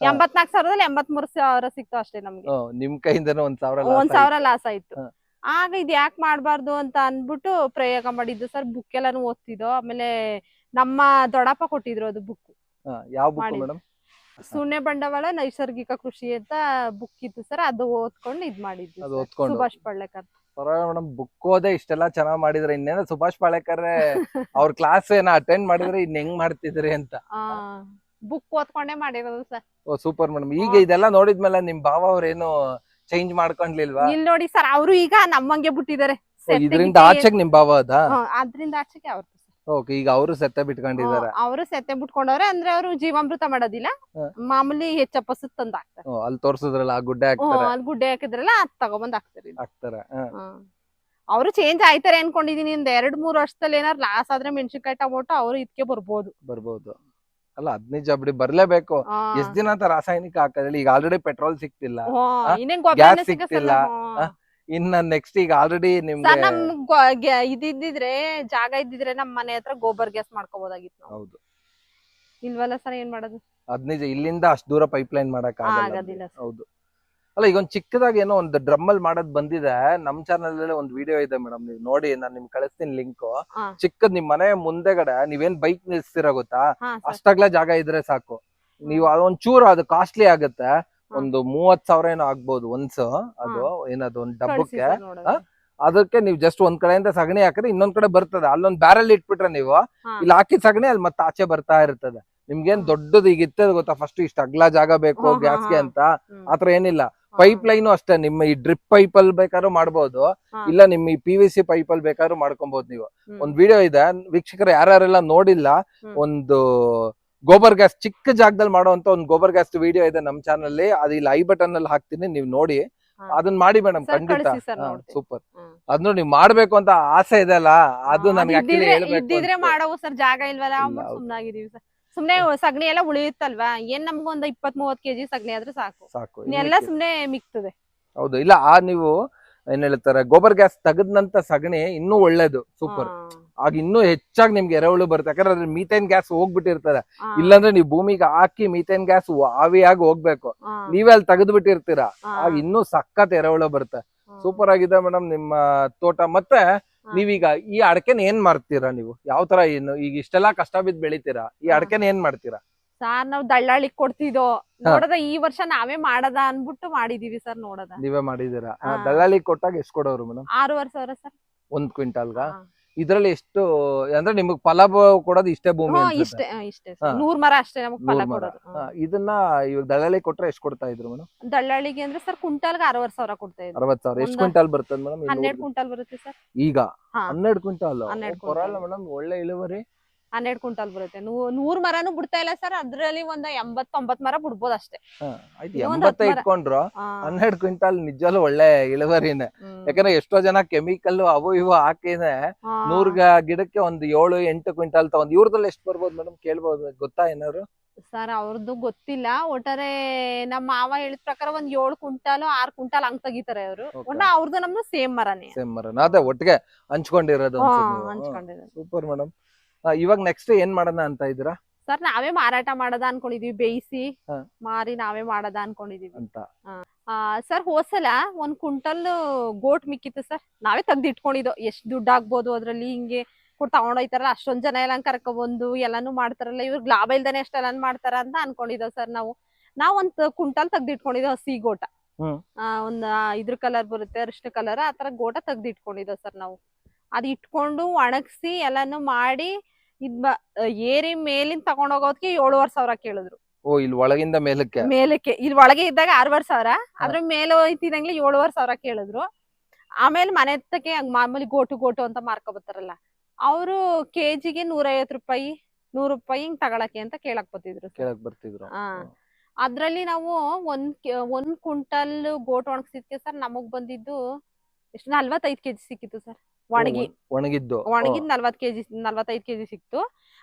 84,000ದಲ್ಲಿ 83,000 ಸಿಕ್ತು ಅಷ್ಟೇ ನಮ್ಗೆ. ನಿಮ್ ಕೈಯಿಂದನೂ 1,000 ಲಾಸ್ ಆಯ್ತು. ಆಗ ಇದ್ ಯಾಕೆ ಮಾಡ್ಬಾರ್ದು ಅಂತ ಅನ್ಬಿಟ್ಟು ಪ್ರಯೋಗ ಮಾಡಿದ್ದು ಸರ್. ಬುಕ್ ಎಲ್ಲಾನು ಓದ್ತಿದ್ದೋ. ಆಮೇಲೆ ನಮ್ಮ ದೊಡ್ಡಪ್ಪ ಕೊಟ್ಟಿದ್ರು ಅದು ಬುಕ್. ಯಾವ ಬುಕ್ ಮೇಡಮ್? ಶೂನ್ಯ ಬಂಡವಾಳ ನೈಸರ್ಗಿಕ ಕೃಷಿ ಅಂತ ಬುಕ್ ಇತ್ತು ಸರ್. ಅದು ಓದ್ಕೊಂಡು ಇದ್ ಮಾಡಿದ್ದು ಸುಭಾಷ್ ಪಾಳೇಕರ್. ಮೇಡಮ್, ಬುಕ್ ಓದೇ ಇಷ್ಟೆಲ್ಲ ಚೆನ್ನಾಗ್ ಮಾಡಿದ್ರೆ ಇನ್ನೇನ ಸುಭಾಷ್ ಪಾಳೇಕರ್ ಅವ್ರ ಕ್ಲಾಸ್ ಏನ ಅಟೆಂಡ್ ಮಾಡಿದ್ರೆ ಇನ್ ಹೆಂಗ್ ಮಾಡ್ತಿದ್ರಿ ಅಂತ ಬುಕ್ ಓದ್ಕೊಂಡೇ ಮಾಡಿರೋದು ಸರ್. ಓ ಸೂಪರ್ ಮೇಡಮ್. ಈಗ ಇದೆಲ್ಲ ನೋಡಿದ್ಮೇಲೆ ನಿಮ್ ಭಾವ ಅವ್ರೇನು ಚೇಂಜ್ ಮಾಡ್ಕೊಂಡ್ಲಿಲ್ವಾ? ಇಲ್ಲಿ ನೋಡಿ ಸರ್, ಅವರು ಈಗ ನಮ್ಮಂಗೆ ಬಿಟ್ಟಿದ್ದಾರೆ. ಇದರಿಂದ ಆಚೆಗೆ ನಿಮ್ ಭಾವ ಅದ? ಅದ್ರಿಂದ ಆಚೆಗೆ ಅವ್ರು. ಓಕೆ, ಈಗ ಅವರು ಸೆತ್ತೆ ಬಿಟ್ಕೊಂಡಿದ್ದಾರೆ. ಅವರು ಸೆತ್ತೆ ಬಿಟ್ಕೊಂಡವ್ರೆ ಅಂದ್ರೆ ಅವರು ಜೀವಾಮೃತ ಮಾಡೋದಿಲ್ಲ, ಮಾಮೂಲಿ ಹೆಚ್ಚಪ್ಪಸು ತಂದ್ ಹಾಕ್ತಾರೆ. ಅಲ್ಲಿ ತೋರ್ಸಿದ್ರಲ್ಲ ಆ ಗುಡ್ಡೆ ಹಾಕ್ತಾರೆ, ಅಲ್ಲಿ ಗುಡ್ಡೆ ಹಾಕಿದ್ರಲ್ಲ ಅದ್ ತಗೊಬಂದ್ ಹಾಕ್ತಾರೆ. ಅವರು ಚೇಂಜ್ ಆಯ್ತಾರೆ ಅನ್ಕೊಂಡಿದೀನಿ. ಒಂದ್ 2-3 ವರ್ಷದಲ್ಲಿ ಏನಾರು ಲಾಸ್ ಆದ್ರೆ ಮೆಣಸಿನಕಾಯಿ ಟೊಮೊಟೊ ಅವರು ಇದಕ್ಕೆ ಬರ್ಬೋದು. ಅಲ್ಲ ಅದ್ ನಿಜ ಬಿಡಿ, ಬರ್ಲೇಬೇಕು. ಆ, ಎಷ್ಟ್ ದಿನ ಅಂತ ರಾಸಾಯನಿಕ ಹಾಕೋದಿಲ್ಲ. ಈಗ ಆಲ್ರೆಡಿ ಪೆಟ್ರೋಲ್ ಸಿಕ್ತಿಲ್ಲ, ಇನ್ನೇನ್ ಗ್ಯಾಸ್ ಗೊಬ್ಬರ ಸಿಕ್ತಿಲ್ಲ. ಇನ್ನ ನೆಕ್ಸ್ಟ್ ಈಗ ಆಲ್ರೆಡಿ ಸರ್ ನಿಮ್ಗೆ ನಮ್ ಇದಿದ್ರೆ ಜಾಗ ಇದ್ದಿದ್ರೆ ನಮ್ ಮನೆ ಹತ್ರ ಗೋಬರ್ ಗ್ಯಾಸ್ ಮಾಡ್ಕೋಬಹುದಾಗಿತ್ತು ನಾವು. ಹೌದು ಇಲ್ವಲ್ಲ ಸರ್, ಏನ್ ಮಾಡೋದು, ಅದ್ ನಿಜ. ಇಲ್ಲಿಂದ ಅಷ್ಟ್ ದೂರ ಪೈಪ್ ಲೈನ್ ಮಾಡಕ್ ಆಗಲ್ಲ. ಆಗೋದಿಲ್ಲ ಸರ್. ಹೌದು. ಅಲ್ಲ ಈಗ ಒಂದ್ ಚಿಕ್ಕದಾಗಿ ಏನೋ ಒಂದು ಡ್ರಮ್ ಅಲ್ಲಿ ಮಾಡೋದ್ ಬಂದಿದೆ. ನಮ್ ಚಾನಲ್ ಅಲ್ಲಿ ಒಂದು ವಿಡಿಯೋ ಇದೆ ಮೇಡಮ್, ನೀವು ನೋಡಿ, ನಾನ್ ನಿಮ್ಗೆ ಕಳಿಸ್ತೀನಿ ಲಿಂಕ್. ಹಾ. ಚಿಕ್ಕದ್ ನಿಮ್ ಮನೆ ಮುಂದೆಗಡೆ ನೀವೇನ್ ಬೈಕ್ ನಿಲ್ಸ್ತೀರಾ ಗೊತ್ತಾ, ಹಾ ಸರ್. ಅಷ್ಟಾಗ್ಲೇ ಜಾಗ ಇದ್ರೆ ಸಾಕು. ನೀವು ಅದೊಂದ್ ಚೂರು ಅದು ಕಾಸ್ಟ್ಲಿ ಆಗುತ್ತೆ, ಒಂದು 30,000 ಏನೋ ಆಗ್ಬೋದು ಒನ್ಸ್. ಅದು ಏನದು ಒಂದ್ ಕಳ್ಸಿ ಡಬ್ಬಕ್ಕೆ. ಸರ್ ನೋಡೋಣ. ಅದಕ್ಕೆ ನೀವು ಜಸ್ಟ್ ಒಂದ್ ಕಡೆಯಿಂದ ಸಗಣಿ ಹಾಕಿದ್ರೆ ಇನ್ನೊಂದ್ ಕಡೆ ಬರ್ತದೆ. ಅಲ್ಲೊಂದ್ ಬ್ಯಾರಲ್ ಇಟ್ಬಿಟ್ರೆ ನೀವು ಹಾ. ಇಲ್ಲಿ ಹಾಕಿದ ಸಗಣಿ ಅಲ್ಲಿ ಮತ್ತೆ ಆಚೆ ಬರ್ತಾ ಇರ್ತದೆ. ನಿಮ್ಗೇನ್ ದೊಡ್ಡದು ಈಗ ಇರ್ತದೆ ಗೊತ್ತಾ, ಫಸ್ಟ್ ಇಷ್ಟ ಅಗ್ಲ ಜಾಗ ಬೇಕು ಹಾ, ಹಾ, ಗ್ಯಾಸ್ಗೆ ಹಾ. ಅಂತ, ಹ್ಮ್. ಆತರ ಏನಿಲ್ಲ. ಪೈಪ್ ಲೈನು ಅಷ್ಟೇ, ನಿಮ್ಮ ಈ ಡ್ರಿಪ್ ಪೈಪ್ ಅಲ್ಲಿ ಬೇಕಾದ್ರೂ ಮಾಡ್ಬೋದು, ಹಾ. ಇಲ್ಲ ನಿಮ್ಮ ಈ PVC ಪೈಪ್ ಅಲ್ಲಿ ಬೇಕಾದ್ರೂ ಮಾಡ್ಕೊಬಹುದು ನೀವು. ಹ್ಮ್. ಒಂದ್ ವಿಡಿಯೋ ಇದೆ, ವೀಕ್ಷಕರು ಯಾರ್ಯಾರೆಲ್ಲ ನೋಡಿಲ್ಲ, ಹ್ಮ್. ಒಂದು ಗೋಬರ್ ಗ್ಯಾಸ್ ಚಿಕ್ಕ ಜಾಗದಲ್ಲಿ ಮಾಡುವಂತ ಒಂದು ಗೋಬರ್ ಗ್ಯಾಸ್ ವಿಡಿಯೋ ಇದೆ ನಮ್ ಚಾನಲ್ ಅಲ್ಲಿ. ಅದು ಇಲ್ಲಿ ಐ ಬಟನ್ ಅಲ್ಲಿ ಹಾಕ್ತೀನಿ, ನೀವು ನೋಡಿ. ಹಾ. ಅದನ್ನ ಮಾಡಿ ಮೇಡಮ್, ಸರ್ ಖಂಡಿತ ಕಳ್ಸಿ ಸರ್ ನೋಡ್ತೀನಿ. ಸೂಪರ್. ಹ್ಮ್. ಅದ್ನು ನೀವು ಮಾಡ್ಬೇಕು ಅಂತ ಆಸೆ ಇದೆ ಅಲ್ಲ, ಅದು ಅದ್ ನನ್ಗೆ ಆಕ್ಚುಲಿ ಹೇಳ್ಬೇಕು ಇದ್ದಿದ್ರೆ ಅನ್ಸ್ತು. ಮಾಡವು ಸರ್, ಜಾಗ ಇಲ್ವಲ್ಲ ಇಲ್ಲ, ಅಂದ್ಬಿಟ್ಟು ಹೌದು. ಸುಮ್ನಾಗಿದೀವಿ ಸರ್. ಸುಮ್ನೆ ಸಗಣಿ ಎಲ್ಲ ಉಳಿಯುತ್ತಲ್ವಾ, ಏನ್ ನಮ್ಗೊಂದ್ 20-30 ಕೆಜಿ ಸಗಣಿ ಆದ್ರೆ ಸಾಕು, ಸಾಕು. ಎಲ್ಲ ಸುಮ್ನೆ ಮಿಕ್ತದೆ. ಹೌದು. ಇಲ್ಲ ನೀವು ಏನ್ ಹೇಳ್ತಾರೆ, ಗೊಬ್ಬರ ಗ್ಯಾಸ್ ತೆಗದ್ನಂತ ಸಗಣಿ ಇನ್ನೂ ಒಳ್ಳೇದು, ಸೂಪರ್. ಆಗ ಇನ್ನೂ ಹೆಚ್ಚಾಗಿ ನಿಮ್ಗೆ ಎರೆಹುಳು ಬರುತ್ತೆ, ಯಾಕಂದ್ರೆ ಅದ್ರ ಮೀಥೇನ್ ಗ್ಯಾಸ್ ಹೋಗ್ಬಿಟ್ಟಿರ್ತದೆ. ಇಲ್ಲಾಂದ್ರೆ ನೀವು ಭೂಮಿಗೆ ಹಾಕಿ ಮೀಥೇನ್ ಗ್ಯಾಸ್ ಆವಿಯಾಗಿ ಹೋಗ್ಬೇಕು, ನೀವೇ ಅಲ್ಲಿ ತೆಗೆದು ಬಿಟ್ಟಿರ್ತೀರಾ, ಆಗ ಇನ್ನೂ ಸಖತ್ ಎರೆಹುಳು ಬರುತ್ತೆ. ಸೂಪರ್ ಆಗಿದೆ ಮೇಡಮ್ ನಿಮ್ಮ ತೋಟ. ಮತ್ತೆ ನೀವೀಗ ಈ ಅಡಕೆನ ಏನ್ ಮಾಡ್ತೀರಾ ನೀವು, ಯಾವ ತರ, ಏನು ಈಗ ಇಷ್ಟೆಲ್ಲಾ ಕಷ್ಟ ಬಿದ್ದು ಬೆಳಿತೀರಾ, ಈ ಅಡಕೆನ ಏನ್ ಮಾಡ್ತೀರಾ? ಸಾರ್ ನಾವ್ ದಳ್ಳಾಳಿಗ್ ಕೊಡ್ತಿದ್ದೋ, ನೋಡದ ಈ ವರ್ಷ ನಾವೇ ಮಾಡದ ಅನ್ಬಿಟ್ಟು ಮಾಡಿದೀವಿ ಸರ್. ನೋಡದ ನೀವೇ ಮಾಡಿದೀರಾ? ದಳ್ಳಾಳಿ ಕೊಟ್ಟಾಗ ಎಷ್ಟು ಕೊಡೋರು ಮೇಡಮ್? 6,500 ಸರ್. 1 ಕ್ವಿಂಟಾಲ್ಗ? ಇದ್ರಲ್ಲಿ ಎಷ್ಟು ಅಂದ್ರೆ ನಿಮಗ್ ಫಲ ಕೊಡೋದು ಇಷ್ಟೇ ಭೂಮಿ ಅನ್ಸುತ್ತೆ? ಇಷ್ಟೇ 100 ಮರ ಅಷ್ಟೇ ನಮಗ್ ಫಲ 100 ಮರ. ಕೊಡೋದು. ಇದನ್ನ ಇವಾಗ ದಳ್ಳಾಳಿ ಕೊಟ್ರೆ ಎಷ್ಟು ಕೊಡ್ತಾ ಇದ್ರು ಮೇಡಮ್? ದಳ್ಳಾಳಿಗೆ ಅಂದ್ರೆ ಸರ್ ಕ್ವಿಂಟಾಲ್ಗೆ 60,000 ಕೊಡ್ತಾ ಇದ್ರು. 60,000. ಎಷ್ಟು ಕ್ವಿಂಟಾಲ್ ಬರ್ತದೆ ಮೇಡಮ್? 12 ಕ್ವಿಂಟಾಲ್ ಬರುತ್ತೆ ಸರ್. ಈಗ ಹಾ. 12 ಕ್ವಿಂಟಾಲ್? 12 ಪರವಾಗಿಲ್ಲ ಮೇಡಮ್, ಒಳ್ಳೆ ಇಳುವರಿ. 12 ಕ್ವಿಂಟಾಲ್ ಬರುತ್ತೆ. 100 ಮರನು ಬಿಡ್ತಾ ಇಲ್ಲ ಸರ್, ಅದ್ರಲ್ಲಿ ಒಂದ್ 80-90 ಮರ ಬಿಡ್ಬೋದು ಅಷ್ಟೇ. ಆಯ್ತು, 80 ಇಟ್ಕೊಂಡ್ರು 12 ಕ್ವಿಂಟಾಲ್ ನಿಜವಾಗ್ಲೂ ಒಳ್ಳೆ ಇಳುವರಿನೇ. ಯಾಕಂದ್ರೆ ಎಷ್ಟೋ ಜನ ಕೆಮಿಕಲ್ ಅವು ಇವು ಹಾಕಿನೇ 100 ಗಿಡಕ್ಕೆ ಒಂದು 7-8 ಕ್ವಿಂಟಾಲ್ ತಗೊಂಡ್. ಇವ್ರದಲ್ಲಿ ಎಷ್ಟು ಬರ್ಬೋದು ಮೇಡಮ್, ಕೇಳ್ಬೋದು, ಗೊತ್ತಾ ಏನಾದ್ರು? ಸರ್ ಅವ್ರದ್ದು ಗೊತ್ತಿಲ್ಲ, ಒಟ್ಟಾರೆ ನಮ್ಮ ಮಾವ ಹೇಳಿದ ಪ್ರಕಾರ ಒಂದ್ 7 ಕ್ವಿಂಟಾಲ್ 6 ಕ್ವಿಂಟಾಲ್ ಹಂಗ್ ತೆಗಿತಾರೆ ಅವರು. ಒಟ್ಟ ಅವ್ರದ್ದು ನಮ್ದು ಸೇಮ್ ಮರನೇ. ಸೇಮ್ ಮರನ, ಅದೇ ಒಟ್ಟಿಗೆ ಹಂಚ್ಕೊಂಡಿರೋದು. ಹಂಚ್ಕೊಂಡಿರೋದು. Super madam. ಇವಾಗ ನೆಕ್ಸ್ಟ್ ಏನ್ ಮಾಡೋಣ ಅಂತ ಇದ್ದೀರಾ ಸರ್? ನಾವೇ ಮಾರಾಟ ಮಾಡದ ಅನ್ಕೊಂಡಿದೀವಿ, ಬೇಯಿಸಿ ಮಾರಿ ನಾವೇ ಮಾಡದ ಅನ್ಕೊಂಡಿದೀವಿ ಅಂತ. ಸರ್ ಹೋದ್ಸಲ 1 ಕ್ವಿಂಟಲ್ ಗೋಟ್ ಮಿಕ್ಕಿತ್ತು ಸರ್, ನಾವೇ ತೆಗ್ದು ಇಟ್ಕೊಂಡಿದ್ದೋ. ಎಷ್ಟ್ ದುಡ್ಡು ಆಗ್ಬೋದು ಅದ್ರಲ್ಲಿ, ಹಿಂಗೆ ತಗೊಂಡೋಯ್ತಾರಲ್ಲ, ಅಷ್ಟೊಂದ್ ಜನ ಎಲ್ಲ ಕರ್ಕೊಬಂದು ಎಲ್ಲಾನು ಮಾಡ್ತಾರಲ್ಲ, ಇವ್ರಿಗೆ ಲಾಭ ಇಲ್ದಾನೆ ಎಷ್ಟೆಲ್ಲ ಮಾಡ್ತಾರ ಅಂತ ಅನ್ಕೊಂಡಿದ್ದೋ ಸರ್. ನಾವ್ 1 ಕ್ವಿಂಟಲ್ ತೆಗ್ದು ಇಟ್ಕೊಂಡಿದ್ದೋ ಹಸಿ ಗೋಟ. ಒಂದ್ ಇದ್ರ ಕಲರ್ ಬರುತ್ತೆ, ಅರಿಶಿನ ಕಲರ್, ಆತರ ಗೋಟ ತೆಗ್ದು ಇಟ್ಕೊಂಡಿದ್ದೋ ಸರ್ ನಾವು. ಅದ್ ಇಟ್ಕೊಂಡು ಒಣಗ್ಸಿ ಎಲ್ಲಾನು ಮಾಡಿ ಏರಿ ಮೇಲಿಂದ ತಗೊಂಡೋಗೋದಕ್ಕೆ 7,500 ಕೇಳಿದ್ರು. ಓ, ಇಲ್ಲಿ ಒಳಗಿಂದ ಮೇಲಕ್ಕೆ? ಇಲ್ಲಿ ಒಳಗೆ ಇದ್ದಾಗ 6,500, ಅದ್ರ ಮೇಲೆ ಹೋಯ್ತಿದಂಗ್ಲೆ 7,500 ಕೇಳಿದ್ರು. ಆಮೇಲೆ ಮನೆ ಹತ್ತಕ್ಕೆ ಮಾಮೂಲಿ ಗೋಟು ಅಂತ ಮಾರ್ಕೊಬತ್ತಾರಲ್ಲ, ಅವರು ಕೆಜಿಗೆ 150 ರೂಪಾಯಿ 100 ರೂಪಾಯಿ ಹಿಂಗ್ ತಗೊಳಕ್ಕೆ ಅಂತ ಕೇಳಕ್ ಬರ್ತಿದ್ರು. ಅದ್ರಲ್ಲಿ ನಾವು 1 ಕ್ವಿಂಟಲ್ ಗೋಟ್ ಒಣಗ್ಸಿದ್ಕೆ ಸರ್ ನಮಗ್ ಬಂದಿದ್ದು ಎಷ್ಟು 45 ಕೆಜಿ ಸಿಕ್ಕಿತ್ತು ಸರ್. ಒಣಗಿದ್ದು 45 ಕೆಜಿ ಸಿಕ್ತು.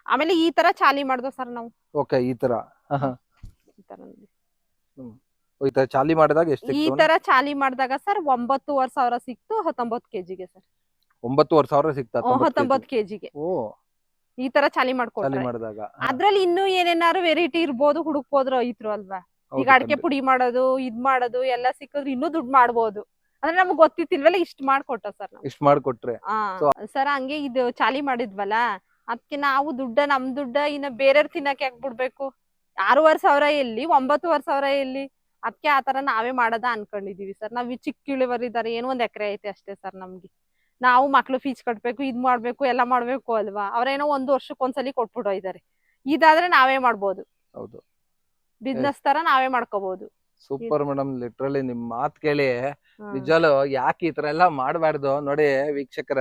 ಆಮೇಲೆ ಈ ತರ ಚಾಲಿ ಮಾಡ್ದೋ ಸರ್ ನಾವು. ಓಕೆ, ಈ ತರ ಚಾಲಿ ಮಾಡಿದಾಗ ಎಷ್ಟು? ಈ ತರ ಚಾಲಿ ಮಾಡಿದಾಗ ಸರ್ 9,500 ಸಿಕ್ತು 19 ಕೆಜಿಗೆ ಸರ್. 9,500 ಸಿಕ್ತಾ? 19 ಕೆಜಿಗೆ ಈ ತರ ಚಾಲಿ ಮಾಡ್ಕೊಂಡ್ರೆ ಅದ್ರಲ್ಲಿ ಇನ್ನೂ ಏನೇನಾರು ವೆರೈಟಿ ಇರ್ಬೋದು, ಹುಡುಕ್ಬೋದು ರೈತರು ಅಲ್ವಾ. ಈಗ ಅಡಿಕೆ ಪುಡಿ ಮಾಡೋದು, ಇದ್ ಮಾಡೋದು ಎಲ್ಲ ಸಿಕ್ಕಿದ್ರೆ ಇನ್ನೂ ದುಡ್ಡು ಮಾಡ್ಬೋದು. ಅಂದ್ರೆ ನಮ್ಗ್ ಗೊತ್ತಿತ್ತಿಲ್ವಲ್ಲ, ಇಷ್ಟ್ ಮಾಡ್ಕೊಟ್ಟ ಸರ್. ಇಷ್ಟ್ ಮಾಡ್ಕೊಟ್ರೆ ಸರ್ ಹಂಗೆ ಇದು ಚಾಲಿ ಮಾಡಿದ್ವಲ್ಲ, ಅದಕ್ಕೆ ನಾವು ನಮ್ ದುಡ್ಡ ಇನ್ನ ಬೇರೆಯವ್ರ ತಿನ್ನಕ್ಕೆ ಯಾಕೆ ಬಿಡ್ಬೇಕು? 6,500 ಎಲ್ಲಿ 9,500 ಎಲ್ಲಿ? ಅದಕ್ಕೆ ಆತರ ನಾವೇ ಮಾಡದ ಅನ್ಕೊಂಡಿದೀವಿ ಸರ್. ನಾವ್ ಚಿಕ್ಕ ಇಳುವರಿದಾರೆ, ಏನೋ 1 ಎಕರೆ ಐತೆ ಅಷ್ಟೇ ಸರ್ ನಮ್ಗೆ. ನಾವು ಮಕ್ಳು ಫೀಸ್ ಕಟ್ಬೇಕು, ಇದ್ ಮಾಡ್ಬೇಕು, ಎಲ್ಲ ಮಾಡ್ಬೇಕು ಅಲ್ವಾ. ಅವ್ರೇನೋ 1 ವರ್ಷಕ್ಕೆ ಒಂದ್ಸಲಿ ಕೊಟ್ಬಿಡೋ ಇದಾರೆ. ಇದಾದ್ರೆ ನಾವೇ ಮಾಡ್ಬೋದು, ಬಿಸ್ನೆಸ್ ತರ ನಾವೇ ಮಾಡ್ಕೋಬಹುದು. ಸೂಪರ್ ಮೇಡಮ್, ಲಿಟ್ರಲಿ ನಿಮ್ ಮಾತ್ ಕೇಳಿ ನಿಜಾಲು ಯಾಕೆ ಈ ತರ ಎಲ್ಲಾ ಮಾಡ್ಬಾರ್ದು ನೋಡಿ ವೀಕ್ಷಕರ.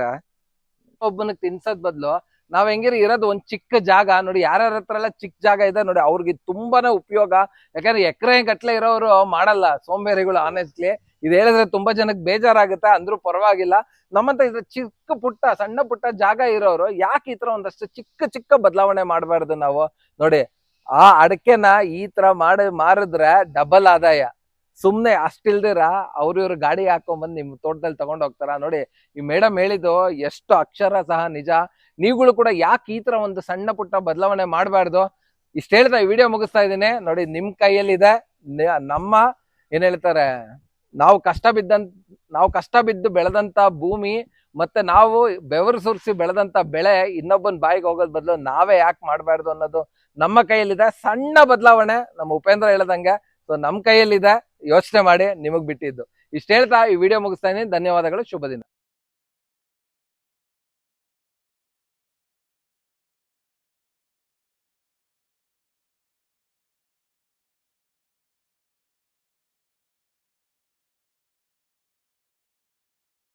ಒಬ್ಬನಿಗೆ ತಿನ್ಸದ್ ಬದ್ಲು ನಾವ್ ಹೆಂಗಿರಿ ಇರೋದು ಒಂದ್ ಚಿಕ್ಕ ಜಾಗ ನೋಡಿ, ಯಾರ್ಯಾರ ಹತ್ರ ಎಲ್ಲ ಚಿಕ್ಕ ಜಾಗ ಇದೆ ನೋಡಿ, ಅವ್ರಿಗೆ ತುಂಬಾನೇ ಉಪಯೋಗ. ಯಾಕಂದ್ರೆ ಎಕರೆ ಗಟ್ಲೆ ಇರೋರು ಮಾಡಲ್ಲ, ಸೋಂಬೇರಿಗಳು. ಆನೆಸ್ಟ್ಲಿ ಇದು ಹೇಳಿದ್ರೆ ತುಂಬಾ ಜನಕ್ಕೆ ಬೇಜಾರಾಗುತ್ತೆ, ಅಂದ್ರೂ ಪರವಾಗಿಲ್ಲ. ನಮ್ಮಂತ ಇದ್ರ ಚಿಕ್ಕ ಪುಟ್ಟ ಸಣ್ಣ ಪುಟ್ಟ ಜಾಗ ಇರೋರು ಯಾಕೆ ಈ ತರ ಒಂದಷ್ಟು ಚಿಕ್ಕ ಬದಲಾವಣೆ ಮಾಡ್ಬಾರ್ದು ನಾವು ನೋಡಿ. ಆ ಅಡಕೆನ ಈ ತರ ಮಾರಿದ್ರೆ ಡಬಲ್ ಆದಾಯ. ಸುಮ್ನೆ ಅಷ್ಟಿಲ್ದಿರ ಇವ್ರ ಗಾಡಿ ಹಾಕೊಂಡ್ಬಂದ್ ನಿಮ್ ತೋಟದಲ್ಲಿ ತಗೊಂಡ್ ಹೋಗ್ತಾರ. ನೋಡಿ ಈ ಮೇಡಮ್ ಹೇಳಿದ್ದು ಎಷ್ಟು ಅಕ್ಷರ ಸಹ ನಿಜ. ನೀವುಗಳು ಕೂಡ ಯಾಕೆ ಈ ತರ ಒಂದು ಸಣ್ಣ ಪುಟ್ಟ ಬದಲಾವಣೆ ಮಾಡಬಾರ್ದು. ಇಷ್ಟ ಹೇಳ್ತಾ ಈ ವಿಡಿಯೋ ಮುಗಿಸ್ತಾ ಇದ್ದೀನಿ. ನೋಡಿ ನಿಮ್ ಕೈಯಲ್ಲಿದೆ. ನಮ್ಮ ಏನ್ ಹೇಳ್ತಾರೆ, ನಾವು ಕಷ್ಟ ಬಿದ್ದು ಬೆಳೆದಂತ ಭೂಮಿ ಮತ್ತೆ ನಾವು ಬೆವರು ಸುರಿಸಿ ಬೆಳೆದಂತ ಬೆಳೆ ಇನ್ನೊಬ್ಬನ್ ಬಾಯಿಗೆ ಹೋಗೋದ್ ಬದಲು ನಾವೇ ಯಾಕೆ ಮಾಡ್ಬಾರ್ದು ಅನ್ನೋದು ನಮ್ಮ ಕೈಯಲ್ಲಿದೆ. ಸಣ್ಣ ಬದಲಾವಣೆ ನಮ್ಮ ಉಪೇಂದ್ರ ಹೇಳ್ದಂಗೆ. ಸೊ ನಮ್ ಕೈಯಲ್ಲಿದೆ, ಯೋಚನೆ ಮಾಡಿ, ನಿಮಗ್ ಬಿಟ್ಟಿದ್ದು. ಇಷ್ಟ ಹೇಳ್ತಾ ಈ ವಿಡಿಯೋ ಮುಗಿಸ್ತಾ ಇದೀನಿ. ಧನ್ಯವಾದಗಳು, ಶುಭ ದಿನ.